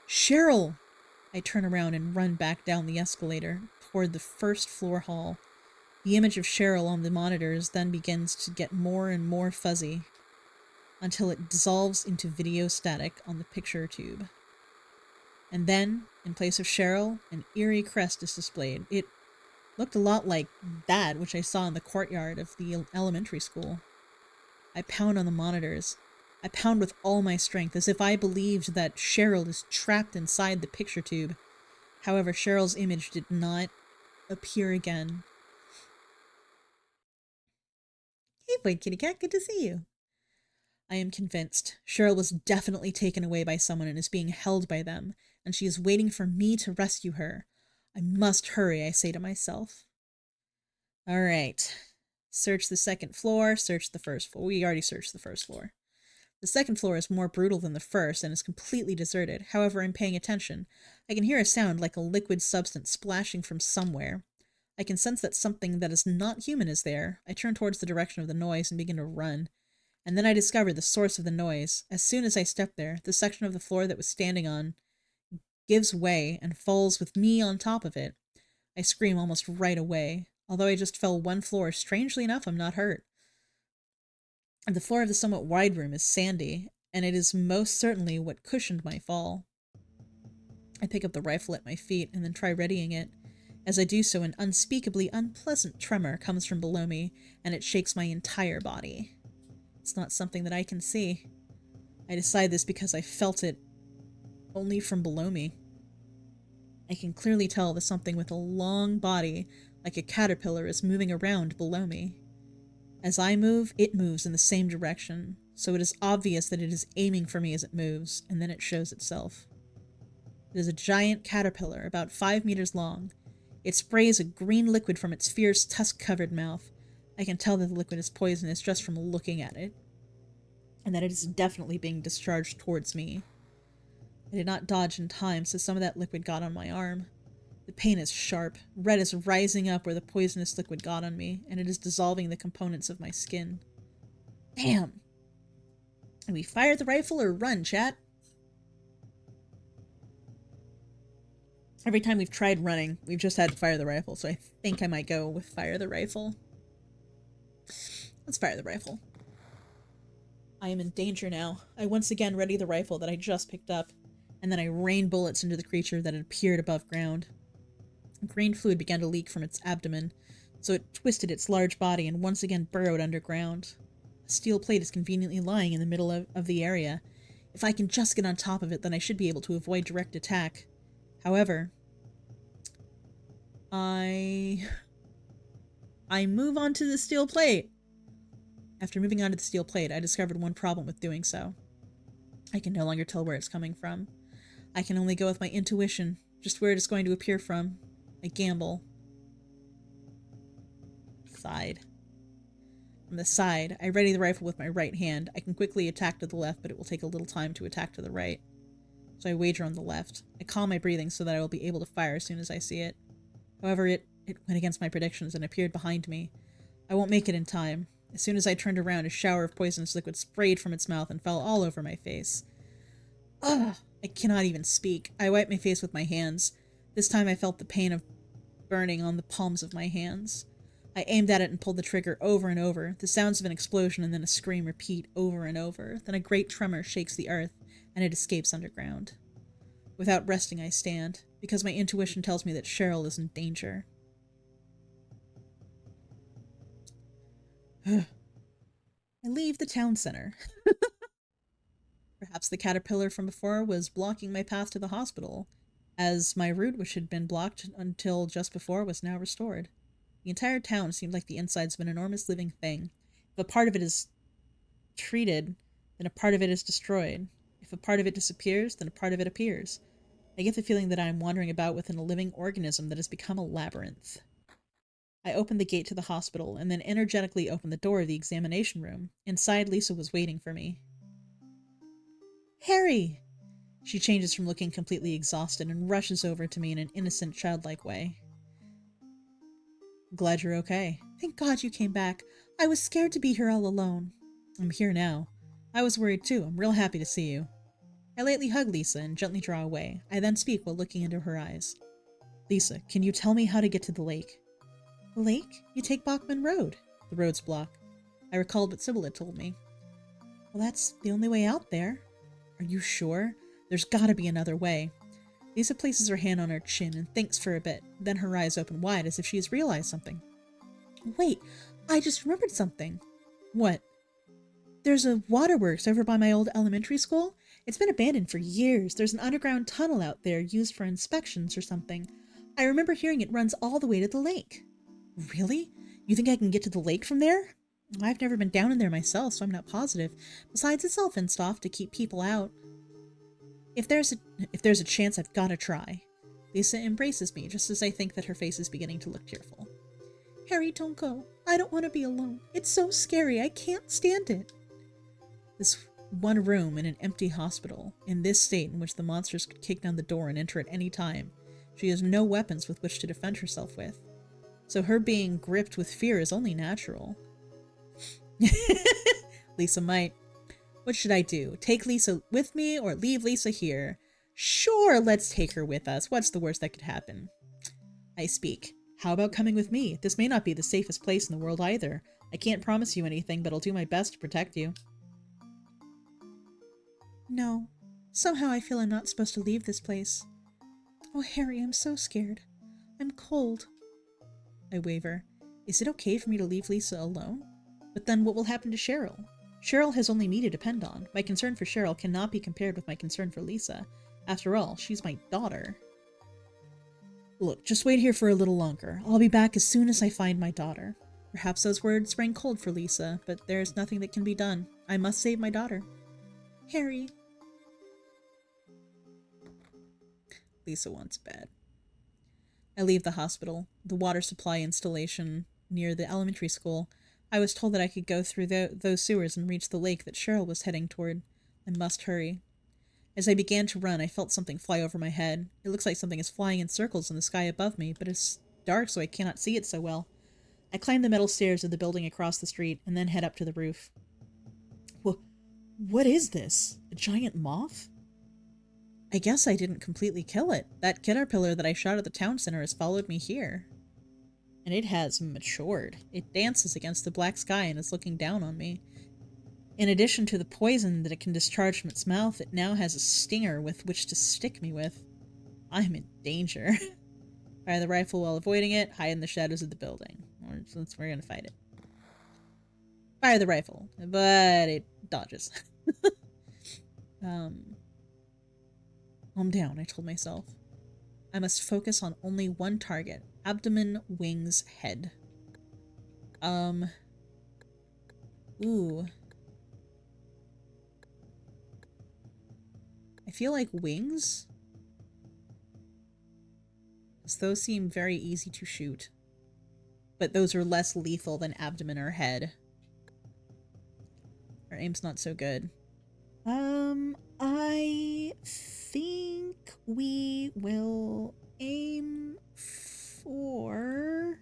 Cheryl! I turn around and run back down the escalator toward the first floor hall. The image of Cheryl on the monitors then begins to get more and more fuzzy until it dissolves into video static on the picture tube. And then, in place of Cheryl, an eerie crest is displayed. It looked a lot like that which I saw in the courtyard of the elementary school. I pound on the monitors. I pound with all my strength, as if I believed that Cheryl is trapped inside the picture tube. However, Cheryl's image did not appear again. Hey, boy, kitty cat, good to see you. I am convinced Cheryl was definitely taken away by someone and is being held by them, and she is waiting for me to rescue her. I must hurry, I say to myself. All right. Search the second floor, search the first floor. We already searched the first floor. The second floor is more brutal than the first and is completely deserted. However, I'm paying attention. I can hear a sound like a liquid substance splashing from somewhere. I can sense that something that is not human is there. I turn towards the direction of the noise and begin to run. And then I discover the source of the noise. As soon as I step there, the section of the floor that was standing on gives way and falls with me on top of it. I scream almost right away. Although I just fell one floor, strangely enough, I'm not hurt. The floor of the somewhat wide room is sandy, and it is most certainly what cushioned my fall. I pick up the rifle at my feet and then try readying it. As I do so, an unspeakably unpleasant tremor comes from below me, and it shakes my entire body. It's not something that I can see. I decide this because I felt it only from below me. I can clearly tell that something with a long body, like a caterpillar, is moving around below me. As I move, it moves in the same direction, so it is obvious that it is aiming for me as it moves, and then it shows itself. It is a giant caterpillar, about 5 meters long. It sprays a green liquid from its fierce, tusk-covered mouth. I can tell that the liquid is poisonous just from looking at it, and that it is definitely being discharged towards me. I did not dodge in time, so some of that liquid got on my arm. The pain is sharp. Red is rising up where the poisonous liquid got on me, and it is dissolving the components of my skin. Damn! Do we fire the rifle or run, chat? Every time we've tried running, we've just had to fire the rifle, so I think I might go with fire the rifle. Let's fire the rifle. I am in danger now. I once again ready the rifle that I just picked up, and then I rain bullets into the creature that had appeared above ground. Green fluid began to leak from its abdomen, so it twisted its large body and once again burrowed underground. A steel plate is conveniently lying in the middle of the area. If I can just get on top of it, then I should be able to avoid direct attack. However, I move onto the steel plate. After moving onto the steel plate, I discovered one problem with doing so. I can no longer tell where it's coming from. I can only go with my intuition, just where it is going to appear from. I gamble. Side. From the side, I ready the rifle with my right hand. I can quickly attack to the left, but it will take a little time to attack to the right. So I wager on the left. I calm my breathing so that I will be able to fire as soon as I see it. However, it went against my predictions and appeared behind me. I won't make it in time. As soon as I turned around, a shower of poisonous liquid sprayed from its mouth and fell all over my face. Ugh! I cannot even speak. I wiped my face with my hands. This time I felt the pain of burning on the palms of my hands. I aimed at it and pulled the trigger over and over. The sounds of an explosion and then a scream repeat over and over. Then a great tremor shakes the earth, and it escapes underground. Without resting, I stand, because my intuition tells me that Cheryl is in danger. I leave the town center. Perhaps the caterpillar from before was blocking my path to the hospital, as my route, which had been blocked until just before, was now restored. The entire town seemed like the insides of an enormous living thing. If a part of it is treated, then a part of it is destroyed. If a part of it disappears, then a part of it appears. I get the feeling that I am wandering about within a living organism that has become a labyrinth. I opened the gate to the hospital and then energetically opened the door of the examination room. Inside, Lisa was waiting for me. Harry! She changes from looking completely exhausted and rushes over to me in an innocent, childlike way. Glad you're okay. Thank God you came back. I was scared to be here all alone. I'm here now. I was worried too. I'm real happy to see you. I lightly hug Lisa and gently draw away. I then speak while looking into her eyes. Lisa, can you tell me how to get to the lake? The lake? You take Bachman Road. The road's blocked. I recalled what Sybil had told me. Well, that's the only way out there. Are you sure? There's gotta be another way. Lisa places her hand on her chin and thinks for a bit. Then her eyes open wide as if she has realized something. Wait, I just remembered something. What? There's a waterworks over by my old elementary school. It's been abandoned for years. There's an underground tunnel out there used for inspections or something. I remember hearing it runs all the way to the lake. Really? You think I can get to the lake from there? I've never been down in there myself, so I'm not positive. Besides, it's all fenced off to keep people out. If there's a chance, I've got to try. Lisa embraces me just as I think that her face is beginning to look tearful. Harry, don't go. I don't want to be alone. It's so scary. I can't stand it. This one room in an empty hospital, in this state in which the monsters could kick down the door and enter at any time. She has no weapons with which to defend herself with. So her being gripped with fear is only natural. Lisa might. What should I do? Take Lisa with me or leave Lisa here? Sure, let's take her with us. What's the worst that could happen? I speak. How about coming with me? This may not be the safest place in the world either. I can't promise you anything, but I'll do my best to protect you. No. Somehow I feel I'm not supposed to leave this place. Oh, Harry, I'm so scared. I'm cold. I waver. Is it okay for me to leave Lisa alone? But then what will happen to Cheryl? Cheryl has only me to depend on. My concern for Cheryl cannot be compared with my concern for Lisa. After all, she's my daughter. Look, just wait here for a little longer. I'll be back as soon as I find my daughter. Perhaps those words rang cold for Lisa, but there's nothing that can be done. I must save my daughter. Harry. Lisa wants bed. I leave the hospital, the water supply installation near the elementary school. I was told that I could go through those sewers and reach the lake that Cheryl was heading toward. I must hurry. As I began to run, I felt something fly over my head. It looks like something is flying in circles in the sky above me, but it's dark so I cannot see it so well. I climb the metal stairs of the building across the street and then head up to the roof. What is this? A giant moth? I guess I didn't completely kill it. That caterpillar that I shot at the town center has followed me here. And it has matured. It dances against the black sky and is looking down on me. In addition to the poison that it can discharge from its mouth, it now has a stinger with which to stick me with. I'm in danger. Fire the rifle while avoiding it, hide in the shadows of the building. We're gonna fight it. Fire the rifle, but it dodges. Calm down, I told myself. I must focus on only one target. Abdomen, wings, head. Ooh. I feel like wings? Because those seem very easy to shoot. But those are less lethal than abdomen or head. Our aim's not so good. I think we will aim for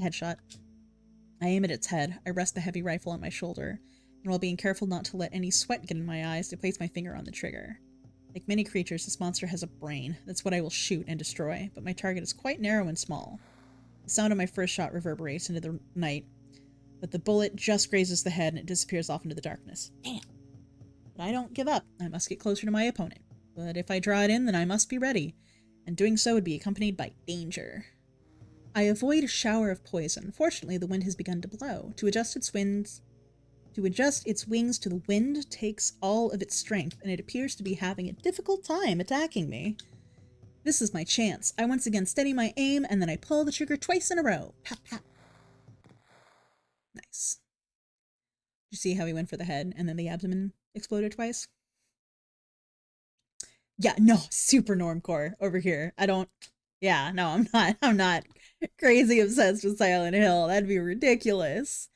headshot. I aim at its head. I rest the heavy rifle on my shoulder, and while being careful not to let any sweat get in my eyes, I place my finger on the trigger. Like many creatures, this monster has a brain. That's what I will shoot and destroy, but my target is quite narrow and small. The sound of my first shot reverberates into the night, but the bullet just grazes the head and it disappears off into the darkness. Damn! But I don't give up. I must get closer to my opponent. But if I draw it in, then I must be ready, and doing so would be accompanied by danger. I avoid a shower of poison. Fortunately, the wind has begun to blow. To adjust its wings to the wind takes all of its strength, and it appears to be having a difficult time attacking me. This is my chance. I once again steady my aim, and then I pull the trigger twice in a row. Pap, pap. Nice. Did you see how he went for the head, and then the abdomen exploded twice? Yeah, no, super normcore over here. I don't. Yeah, no, I'm not. I'm not crazy obsessed with Silent Hill. That'd be ridiculous.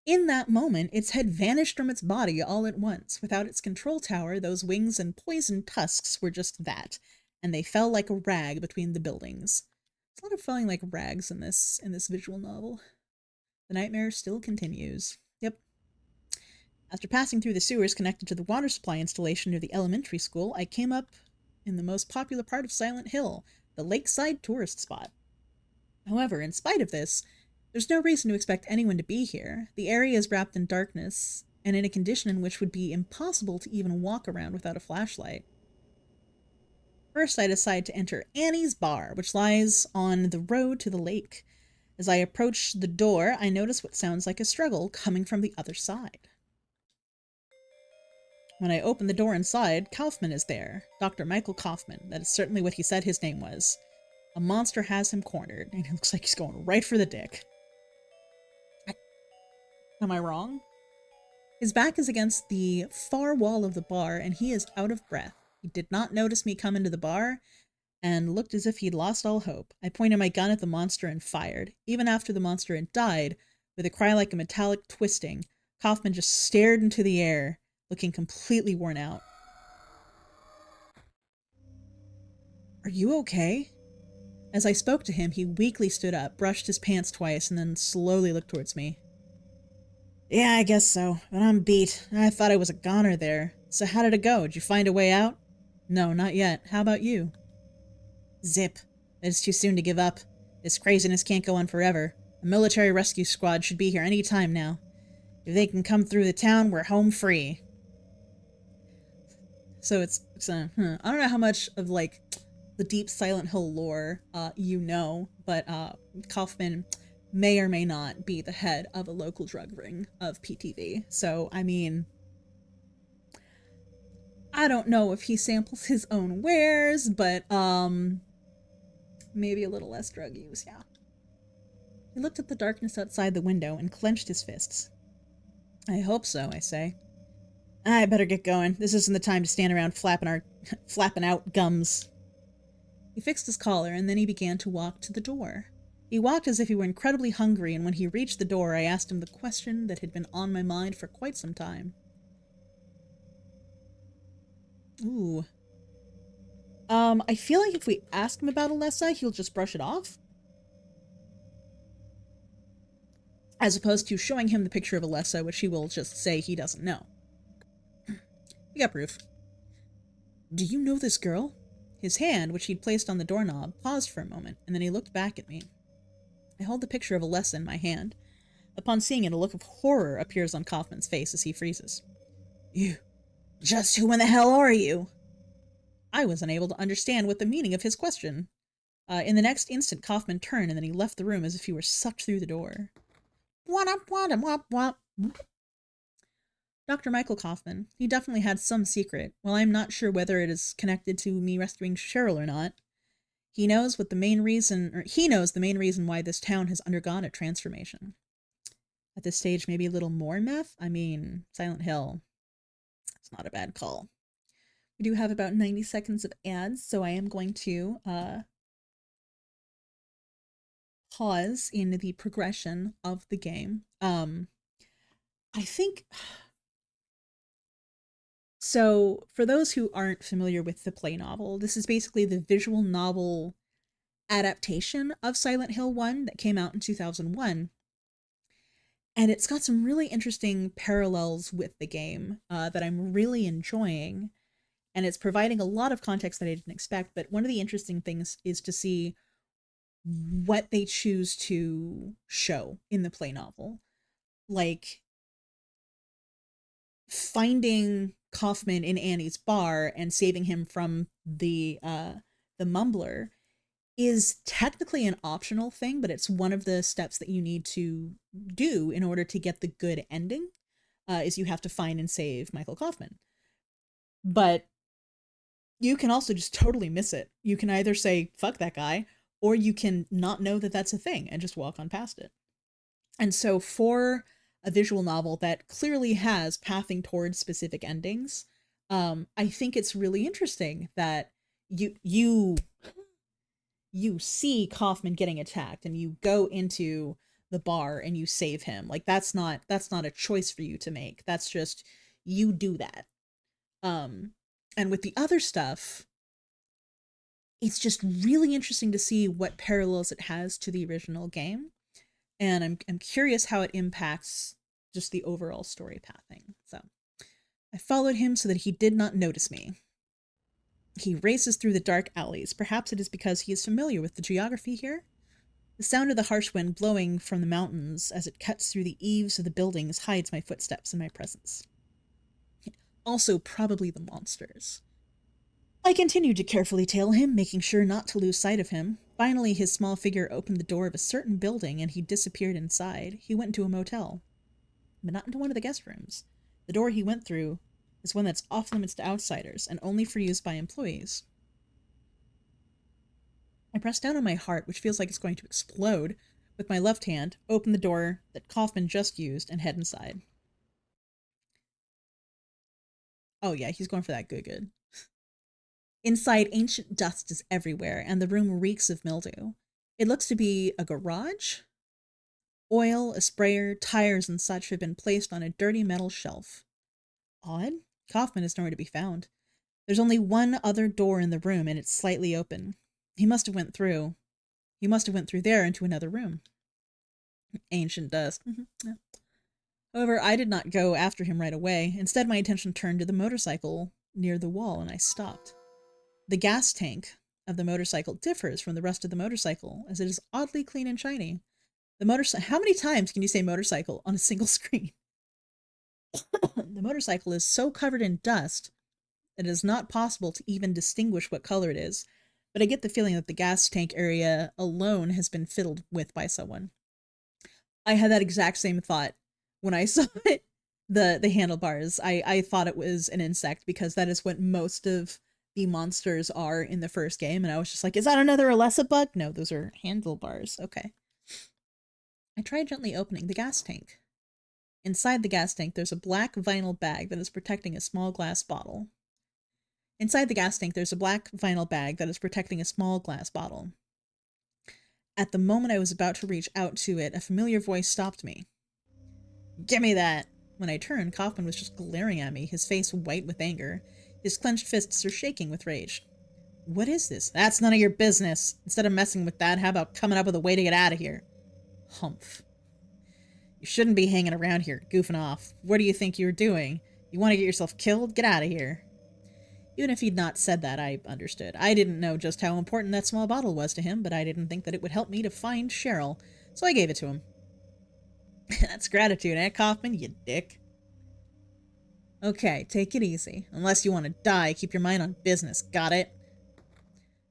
In that moment, its head vanished from its body all at once. Without its control tower, those wings and poisoned tusks were just that, and they fell like a rag between the buildings. There's a lot of falling like rags in this visual novel. The nightmare still continues. Yep. After passing through the sewers connected to the water supply installation near the elementary school, I came up in the most popular part of Silent Hill, the lakeside tourist spot. However, in spite of this, there's no reason to expect anyone to be here. The area is wrapped in darkness, and in a condition in which would be impossible to even walk around without a flashlight. First, I decide to enter Annie's bar, which lies on the road to the lake. As I approach the door, I notice what sounds like a struggle coming from the other side. When I open the door inside, Kaufman is there. Dr. Michael Kaufman. That is certainly what he said his name was. A monster has him cornered, and it looks like he's going right for the dick. Am I wrong? His back is against the far wall of the bar, and he is out of breath. He did not notice me come into the bar, and looked as if he'd lost all hope. I pointed my gun at the monster and fired. Even after the monster had died, with a cry like a metallic twisting, Kaufman just stared into the air, looking completely worn out. Are you okay? As I spoke to him, he weakly stood up, brushed his pants twice, and then slowly looked towards me. Yeah, I guess so, but I'm beat. I thought I was a goner there. So how did it go? Did you find a way out? No, not yet. How about you? Zip. It's too soon to give up. This craziness can't go on forever. A military rescue squad should be here any time now. If they can come through the town, we're home free. So I don't know how much of like the deep Silent Hill lore you know, but Kaufman may or may not be the head of a local drug ring of PTV. So I mean, I don't know if he samples his own wares, but maybe a little less drug use, yeah. He looked at the darkness outside the window and clenched his fists. I hope so, I say. I better get going. This isn't the time to stand around flapping out gums. He fixed his collar, and then he began to walk to the door. He walked as if he were incredibly hungry, and when he reached the door, I asked him the question that had been on my mind for quite some time. Ooh. I feel like if we ask him about Alessa, he'll just brush it off. As opposed to showing him the picture of Alessa, which he will just say he doesn't know. We got proof. Do you know this girl? His hand, which he'd placed on the doorknob, paused for a moment, and then he looked back at me. I hold the picture of Alessa in my hand. Upon seeing it, a look of horror appears on Kaufman's face as he freezes. You. Just who in the hell are you? I was unable to understand what the meaning of his question. In the next instant, Kaufman turned, and then he left the room as if he were sucked through the door. Dr. Michael Kaufman. He definitely had some secret. While I'm not sure whether it is connected to me rescuing Cheryl or not, he knows the main reason why this town has undergone a transformation. At this stage, maybe a little more meth? I mean, Silent Hill. It's not a bad call. We do have about 90 seconds of ads, so I am going to pause in the progression of the game. I think... So, for those who aren't familiar with the play novel, this is basically the visual novel adaptation of Silent Hill 1 that came out in 2001. And it's got some really interesting parallels with the game that I'm really enjoying. And it's providing a lot of context that I didn't expect. But one of the interesting things is to see what they choose to show in the play novel. Like, finding Kaufman in Annie's bar and saving him from the mumbler is technically an optional thing, but it's one of the steps that you need to do in order to get the good ending, is you have to find and save Michael Kaufman. But you can also just totally miss it. You can either say, fuck that guy, or you can not know that that's a thing and just walk on past it. And so for a visual novel that clearly has pathing towards specific endings, I think it's really interesting that you you see Kaufman getting attacked and you go into the bar and you save him. Like that's not a choice for you to make. That's just you do that. Um and with the other stuff, it's just really interesting to see what parallels it has to the original game. And I'm curious how it impacts just the overall story pathing. So I followed him so that he did not notice me. He races through the dark alleys. Perhaps it is because he is familiar with the geography here. The sound of the harsh wind blowing from the mountains as it cuts through the eaves of the buildings hides my footsteps and my presence. Also, probably the monsters. I continued to carefully tail him, making sure not to lose sight of him. Finally, his small figure opened the door of a certain building and he disappeared inside. He went into a motel, but not into one of the guest rooms. The door he went through is one that's off limits to outsiders and only for use by employees. I press down on my heart, which feels like it's going to explode, with my left hand, open the door that Kaufman just used, and head inside. Oh yeah, he's going for that good. Inside, ancient dust is everywhere, and the room reeks of mildew. It looks to be a garage. Oil, a sprayer, tires, and such have been placed on a dirty metal shelf. Odd. Kaufman is nowhere to be found. There's only one other door in the room, and it's slightly open. He must have went through there into another room. Ancient dust. Yeah. However, I did not go after him right away. Instead, my attention turned to the motorcycle near the wall, and I stopped. The gas tank of the motorcycle differs from the rest of the motorcycle, as it is oddly clean and shiny. How many times can you say motorcycle on a single screen? The motorcycle is so covered in dust that it is not possible to even distinguish what color it is, but I get the feeling that the gas tank area alone has been fiddled with by someone. I had that exact same thought when I saw it. The handlebars. I thought it was an insect because that is what most of the monsters are in the first game, and I was just like, is that another Alessa bug? No, those are handlebars. Okay. I tried gently opening the gas tank. Inside the gas tank, there's a black vinyl bag that is protecting a small glass bottle. Inside the gas tank, there's a black vinyl bag that is protecting a small glass bottle. At the moment I was about to reach out to it, a familiar voice stopped me. Gimme that! When I turned, Kaufman was just glaring at me, his face white with anger. His clenched fists are shaking with rage. What is this? That's none of your business. Instead of messing with that, how about coming up with a way to get out of here? Humph. You shouldn't be hanging around here, goofing off. What do you think you're doing? You want to get yourself killed? Get out of here. Even if he'd not said that, I understood. I didn't know just how important that small bottle was to him, but I didn't think that it would help me to find Cheryl, so I gave it to him. That's gratitude, eh, Kaufman, you dick? Okay, take it easy. Unless you want to die, keep your mind on business, got it?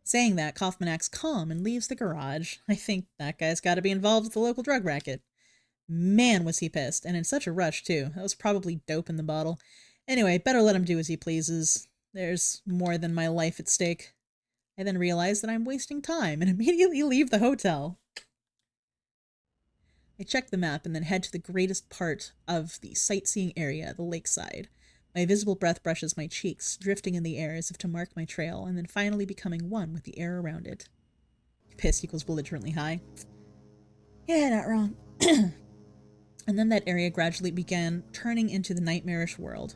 Saying that, Kaufman acts calm and leaves the garage. I think that guy's got to be involved with the local drug racket. Man, was he pissed, and in such a rush, too. That was probably dope in the bottle. Anyway, better let him do as he pleases. There's more than my life at stake. I then realize that I'm wasting time and immediately leave the hotel. I check the map and then head to the greatest part of the sightseeing area, the lakeside. My visible breath brushes my cheeks, drifting in the air as if to mark my trail, and then finally becoming one with the air around it. Piss equals belligerently high. Yeah, not wrong. And then that area gradually began turning into the nightmarish world.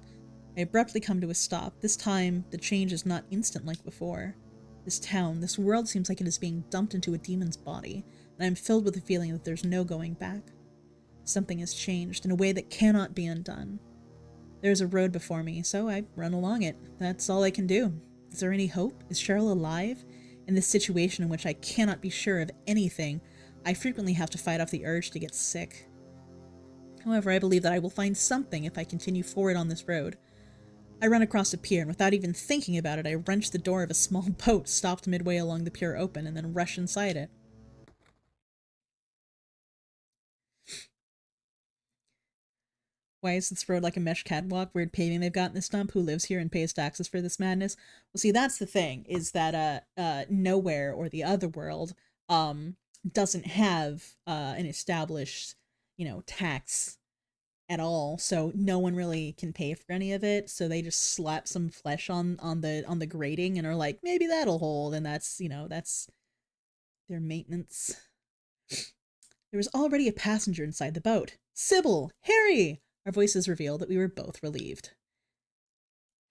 I abruptly come to a stop. This time, the change is not instant like before. This town, this world seems like it is being dumped into a demon's body, and I am filled with the feeling that there's no going back. Something has changed in a way that cannot be undone. There is a road before me, so I run along it. That's all I can do. Is there any hope? Is Cheryl alive? In this situation in which I cannot be sure of anything, I frequently have to fight off the urge to get sick. However, I believe that I will find something if I continue forward on this road. I run across a pier, and without even thinking about it, I wrench the door of a small boat stopped midway along the pier open, and then rush inside it. Why is this road like a mesh catwalk? Weird paving they've got in this dump? Who lives here and pays taxes for this madness? Well, see, that's the thing, is that Nowhere, or the other world, doesn't have an established, tax at all, so no one really can pay for any of it. So they just slap some flesh on the grating and are like, maybe that'll hold, and that's, that's their maintenance. There was already a passenger inside the boat. Sybil! Harry! Our voices revealed that we were both relieved.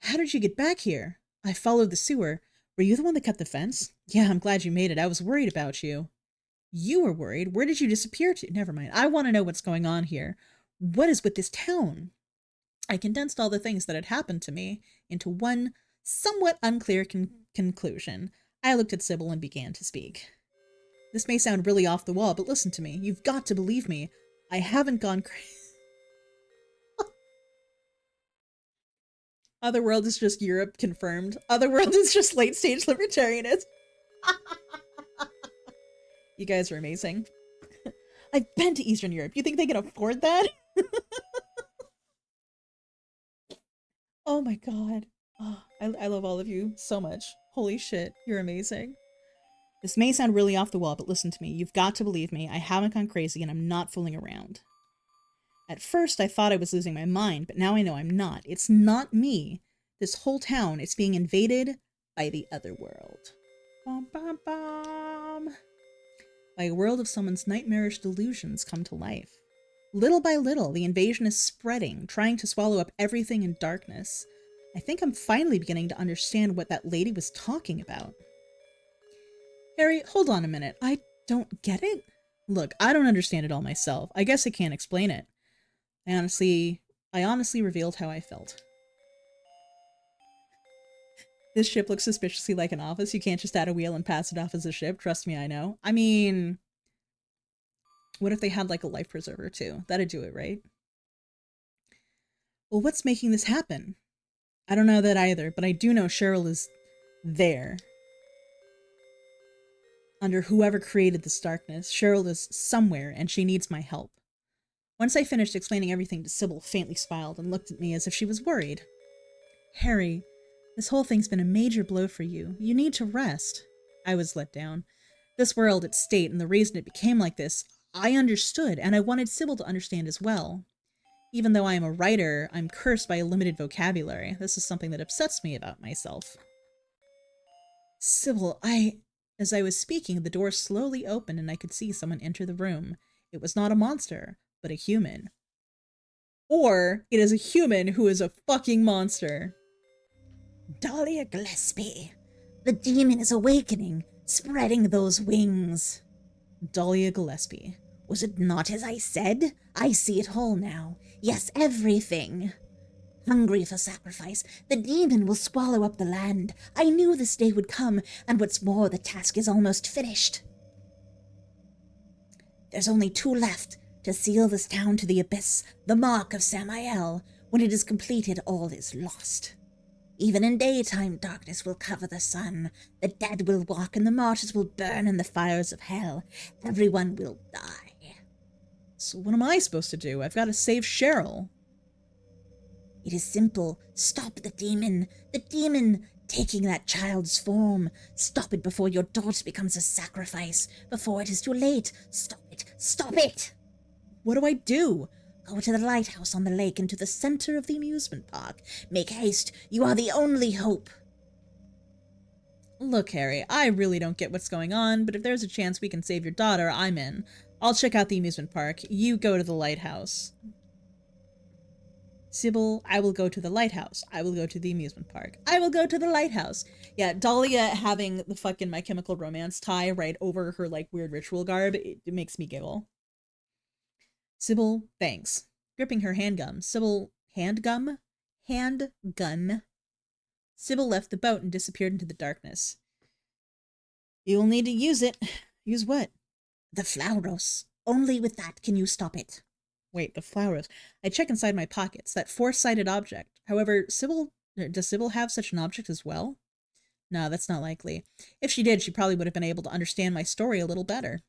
How did you get back here? I followed the sewer. Were you the one that cut the fence? Yeah, I'm glad you made it. I was worried about you. You were worried? Where did you disappear to? Never mind. I want to know what's going on here. What is with this town? I condensed all the things that had happened to me into one somewhat unclear conclusion. I looked at Sybil and began to speak. This may sound really off the wall, but listen to me. You've got to believe me. I haven't gone crazy. Otherworld is just Europe confirmed. Otherworld is just late-stage libertarianism. You guys are amazing. I've been to Eastern Europe. You think they can afford that? Oh my god. Oh, I love all of you so much. Holy shit, you're amazing. This may sound really off the wall, but listen to me. You've got to believe me. I haven't gone crazy and I'm not fooling around. At first, I thought I was losing my mind, but now I know I'm not. It's not me. This whole town is being invaded by the other world. Bum, bum, bum. By a world of someone's nightmarish delusions come to life. Little by little, the invasion is spreading, trying to swallow up everything in darkness. I think I'm finally beginning to understand what that lady was talking about. Harry, hold on a minute. I don't get it? Look, I don't understand it all myself. I guess I can't explain it. I honestly revealed how I felt. This ship looks suspiciously like an office. You can't just add a wheel and pass it off as a ship. Trust me, I know. I mean, what if they had like a life preserver too? That'd do it, right? Well, what's making this happen? I don't know that either, but I do know Cheryl is there. Under whoever created this darkness, Cheryl is somewhere and she needs my help. Once I finished explaining everything to Sybil, faintly smiled and looked at me as if she was worried. Harry, this whole thing's been a major blow for you. You need to rest. I was let down. This world, its state, and the reason it became like this, I understood, and I wanted Sybil to understand as well. Even though I am a writer, I'm cursed by a limited vocabulary. This is something that upsets me about myself. Sybil, As I was speaking, the door slowly opened and I could see someone enter the room. It was not a monster, but a human. Or it is a human who is a fucking monster. Dahlia Gillespie, the demon is awakening, spreading those wings. Dahlia Gillespie. Was it not as I said? I see it all now. Yes, everything. Hungry for sacrifice, the demon will swallow up the land. I knew this day would come, and what's more, the task is almost finished. There's only 2 left to seal this town to the abyss, the mark of Samael. When it is completed, all is lost. Even in daytime, darkness will cover the sun. The dead will walk, and the martyrs will burn in the fires of hell. Everyone will die. So what am I supposed to do? I've got to save Cheryl. It is simple. Stop the demon. The demon taking that child's form. Stop it before your daughter becomes a sacrifice. Before it is too late. Stop it. Stop it! What do I do? Go to the lighthouse on the lake and to the center of the amusement park. Make haste. You are the only hope. Look, Harry, I really don't get what's going on, but if there's a chance we can save your daughter, I'm in. I'll check out the amusement park. You go to the lighthouse. Sybil, I will go to the lighthouse. I will go to the amusement park. I will go to the lighthouse. Yeah, Dahlia having the fucking My Chemical Romance tie right over her, like, weird ritual garb, it makes me giggle. Sybil, thanks. Gripping her handgun, handgun? Sybil left the boat and disappeared into the darkness. You'll need to use it. Use what? The flauros. Only with that can you stop it. Wait, the flowers. I check inside my pockets, that four-sided object. However, does Sybil have such an object as well? No, that's not likely. If she did, she probably would have been able to understand my story a little better.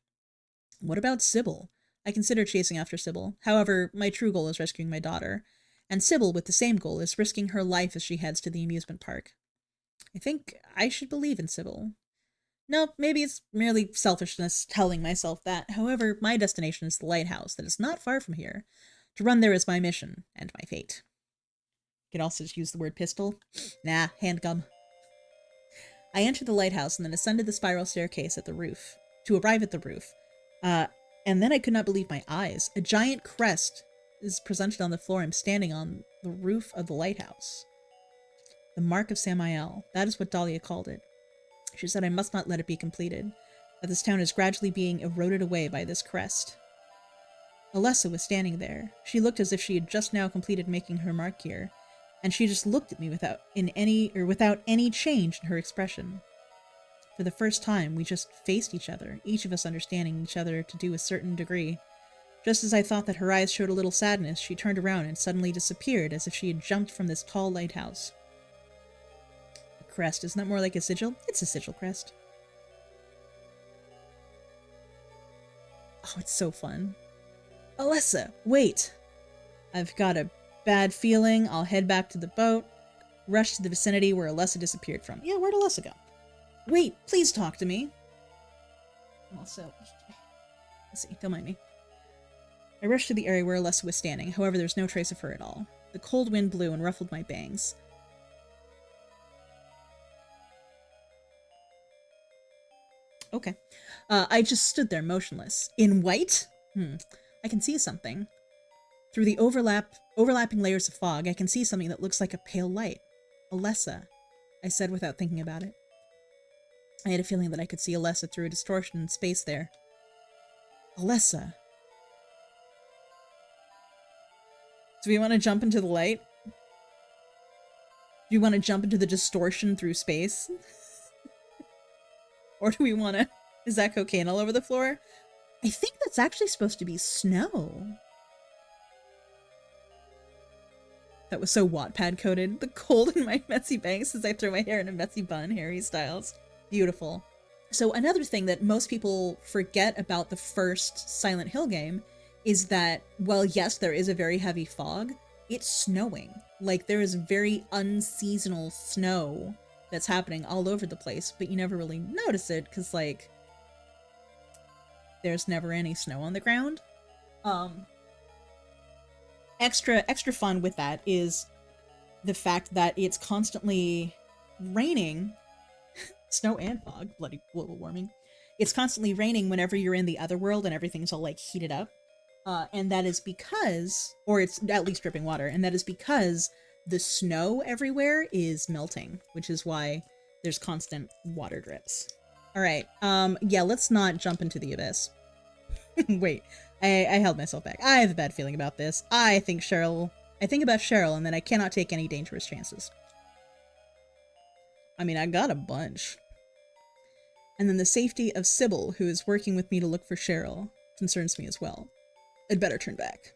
What about Sybil? I consider chasing after Sybil. However, my true goal is rescuing my daughter. And Sybil, with the same goal, is risking her life as she heads to the amusement park. I think I should believe in Sybil. No, maybe it's merely selfishness telling myself that. However, my destination is the lighthouse that is not far from here. To run there is my mission and my fate. You can also just use the word pistol. Nah, handgun. I entered the lighthouse and then ascended the spiral staircase at the roof, to arrive at the roof. And then I could not believe my eyes. A giant crest is presented on the floor. I'm standing on the roof of the lighthouse. The mark of Samael. That is what Dahlia called it. She said I must not let it be completed, that this town is gradually being eroded away by this crest. Alessa was standing there. She looked as if she had just now completed making her mark here, and she just looked at me without any change in her expression. For the first time, we just faced each other, each of us understanding each other to a certain degree. Just as I thought that her eyes showed a little sadness, she turned around and suddenly disappeared as if she had jumped from this tall lighthouse. A crest, isn't that more like a sigil? It's a sigil crest. Oh, it's so fun. Alessa, wait! I've got a bad feeling. I'll head back to the boat, rush to the vicinity where Alessa disappeared from. Yeah, where'd Alessa go? Wait, please talk to me. Also, let's see, don't mind me. I rushed to the area where Alessa was standing. However, there's no trace of her at all. The cold wind blew and ruffled my bangs. Okay. I just stood there motionless. In white? I can see something. Through the overlapping layers of fog, I can see something that looks like a pale light. Alessa, I said without thinking about it. I had a feeling that I could see Alessa through a distortion in space there. Alessa. Do we want to jump into the light? Do you want to jump into the distortion through space? Or do we want to... Is that cocaine all over the floor? I think that's actually supposed to be snow. That was so Wattpad coded. The cold in my messy bangs as I throw my hair in a messy bun, Harry Styles. Beautiful. So another thing that most people forget about the first Silent Hill game is that, well, yes, there is a very heavy fog. It's snowing. Like, there is very unseasonal snow that's happening all over the place, but you never really notice it because, like, there's never any snow on the ground. Extra fun with that is the fact that it's constantly raining. Snow and fog, bloody global warming. It's constantly raining whenever you're in the other world and everything's all, like, heated up. And that is because, or it's at least dripping water, and that is because the snow everywhere is melting, which is why there's constant water drips. Alright, yeah, let's not jump into the abyss. Wait, I held myself back. I have a bad feeling about this. I think about Cheryl, and then I cannot take any dangerous chances. I mean, I got a bunch. And then the safety of Sybil, who is working with me to look for Cheryl, concerns me as well. I'd better turn back.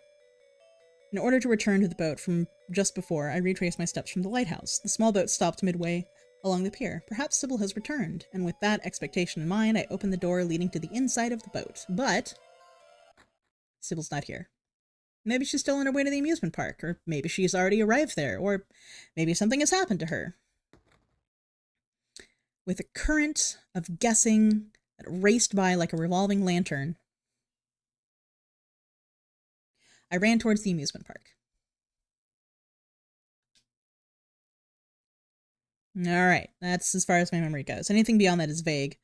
In order to return to the boat from just before, I retraced my steps from the lighthouse. The small boat stopped midway along the pier. Perhaps Sybil has returned, and with that expectation in mind, I opened the door leading to the inside of the boat. But Sybil's not here. Maybe she's still on her way to the amusement park, or maybe she's already arrived there, or maybe something has happened to her. With a current of guessing that raced by like a revolving lantern, I ran towards the amusement park. Alright, that's as far as my memory goes. Anything beyond that is vague,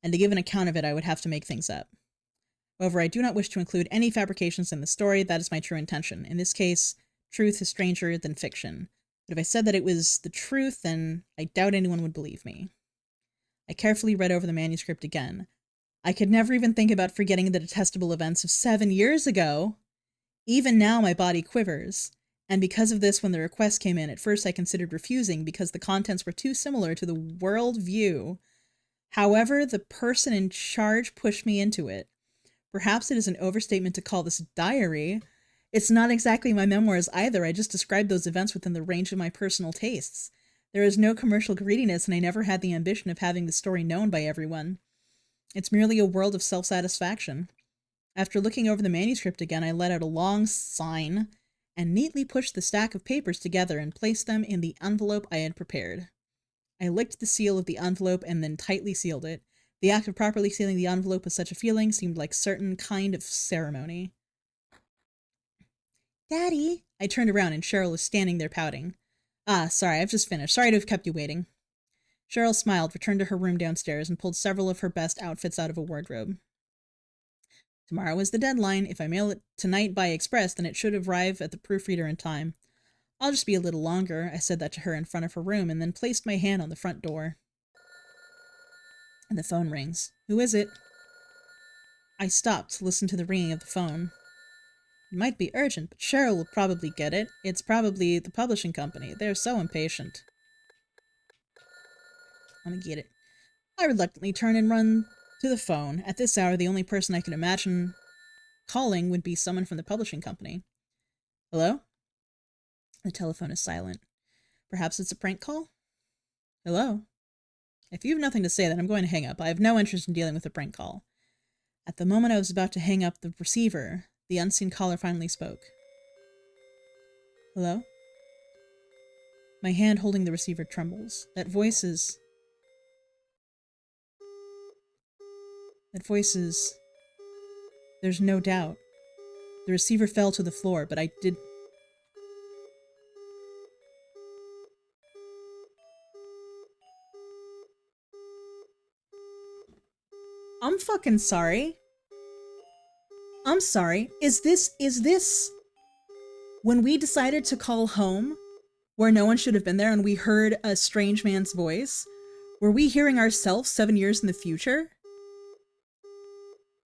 and to give an account of it, I would have to make things up. However, I do not wish to include any fabrications in the story. That is my true intention. In this case, truth is stranger than fiction. But if I said that it was the truth, then I doubt anyone would believe me. I carefully read over the manuscript again. I could never even think about forgetting the detestable events of 7 years ago. Even now my body quivers. And because of this, when the request came in, at first I considered refusing because the contents were too similar to the world view. However, the person in charge pushed me into it. Perhaps it is an overstatement to call this diary. It's not exactly my memoirs either. I just described those events within the range of my personal tastes. There is no commercial greediness, and I never had the ambition of having the story known by everyone. It's merely a world of self-satisfaction. After looking over the manuscript again, I let out a long sigh and neatly pushed the stack of papers together and placed them in the envelope I had prepared. I licked the seal of the envelope and then tightly sealed it. The act of properly sealing the envelope with such a feeling seemed like certain kind of ceremony. Daddy? I turned around and Cheryl was standing there pouting. Ah, sorry, I've just finished. Sorry to have kept you waiting. Cheryl smiled, returned to her room downstairs, and pulled several of her best outfits out of a wardrobe. Tomorrow is the deadline. If I mail it tonight by express, then it should arrive at the proofreader in time. I'll just be a little longer. I said that to her in front of her room, and then placed my hand on the front door. And the phone rings. Who is it? I stopped to listen to the ringing of the phone. It might be urgent, but Cheryl will probably get it. It's probably the publishing company. They're so impatient. I'm gonna get it. I reluctantly turn and run to the phone. At this hour, the only person I could imagine calling would be someone from the publishing company. Hello? The telephone is silent. Perhaps it's a prank call? Hello? If you have nothing to say, then I'm going to hang up. I have no interest in dealing with a prank call. At the moment I was about to hang up the receiver, the unseen caller finally spoke. Hello? My hand holding the receiver trembles. That voice is... There's no doubt. The receiver fell to the floor, but I did... I'm fucking sorry. I'm sorry. Is this... When we decided to call home, where no one should have been there, and we heard a strange man's voice, were we hearing ourselves 7 years in the future?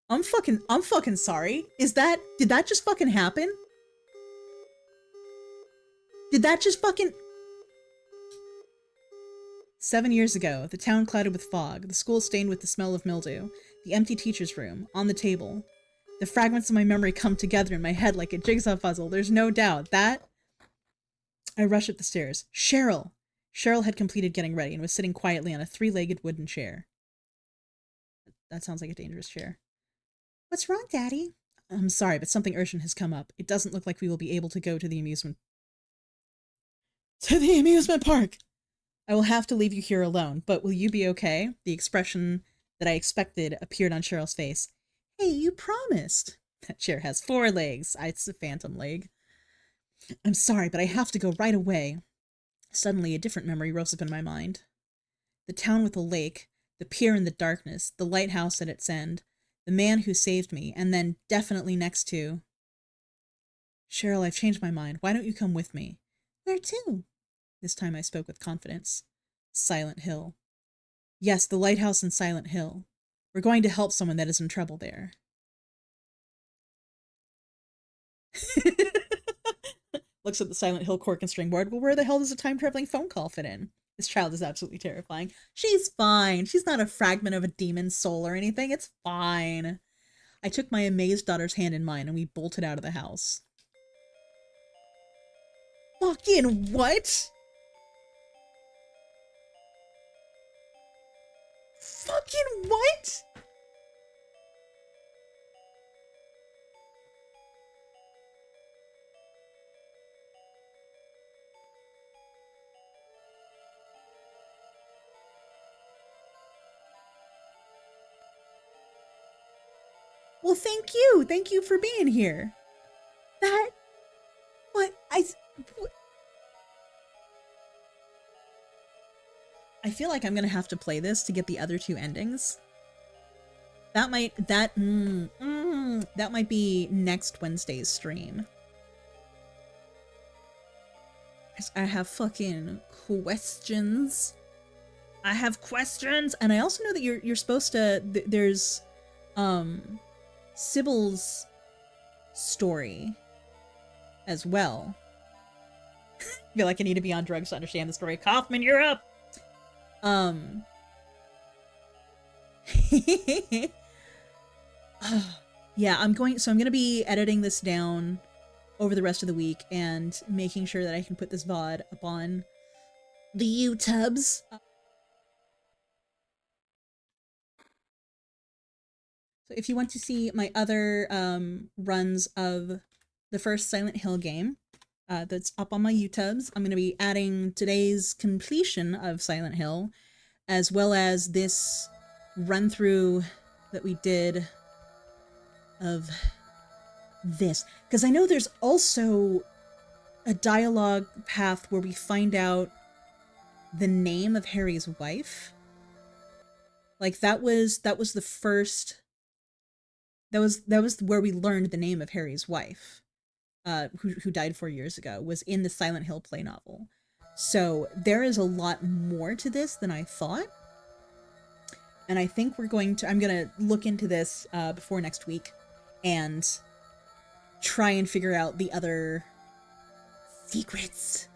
I'm fucking sorry. Did that just fucking happen? Did that just fucking... 7 years ago, the town clouded with fog, the school stained with the smell of mildew, the empty teacher's room, on the table. The fragments of my memory come together in my head like a jigsaw puzzle. There's no doubt that... I rush up the stairs. Cheryl! Cheryl had completed getting ready and was sitting quietly on a three-legged wooden chair. That sounds like a dangerous chair. What's wrong, Daddy? I'm sorry, but something urgent has come up. It doesn't look like we will be able to go to the amusement park! I will have to leave you here alone, but will you be okay? The expression that I expected appeared on Cheryl's face. Hey, you promised! That chair has 4 legs. It's a phantom leg. I'm sorry, but I have to go right away. Suddenly, a different memory rose up in my mind. The town with the lake, the pier in the darkness, the lighthouse at its end, the man who saved me, and then definitely next to... Cheryl, I've changed my mind. Why don't you come with me? Where to? This time I spoke with confidence. Silent Hill. Yes, the lighthouse in Silent Hill. We're going to help someone that is in trouble there. Looks at the Silent Hill cork and string board. Well, where the hell does a time-traveling phone call fit in? This child is absolutely terrifying. She's fine. She's not a fragment of a demon's soul or anything. It's fine. I took my amazed daughter's hand in mine and we bolted out of the house. Fucking what? Fucking what? Well, thank you. Thank you for being here. I feel like I'm gonna have to play this to get the other 2 endings. That might be next Wednesday's stream. I have fucking questions. I have questions, and I also know that you're supposed to. There's, Sybil's story as well. I feel like I need to be on drugs to understand the story. Kaufman, you're up. Yeah, I'm going to be editing this down over the rest of the week and making sure that I can put this VOD up on the YouTubes. So if you want to see my other runs of the first Silent Hill game, that's up on my YouTubes, I'm going to be adding today's completion of Silent Hill, as well as this run-through that we did of this, because I know there's also a dialogue path where we find out the name of Harry's wife. Like that was the first, that was where we learned the name of Harry's wife, who died 4 years ago, was in the Silent Hill play novel. So there is a lot more to this than I thought. And I think I'm going to look into this before next week and try and figure out the other Secrets.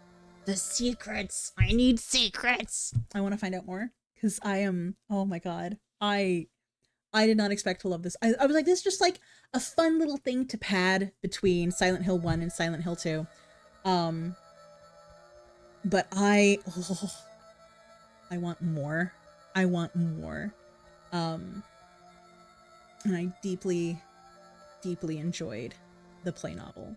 The secrets. I need secrets. I want to find out more, because oh my god, I did not expect to love this. I was like, this is just like a fun little thing to pad between Silent Hill 1 and Silent Hill 2. But I want more. I want more. And I deeply, deeply enjoyed the play novel.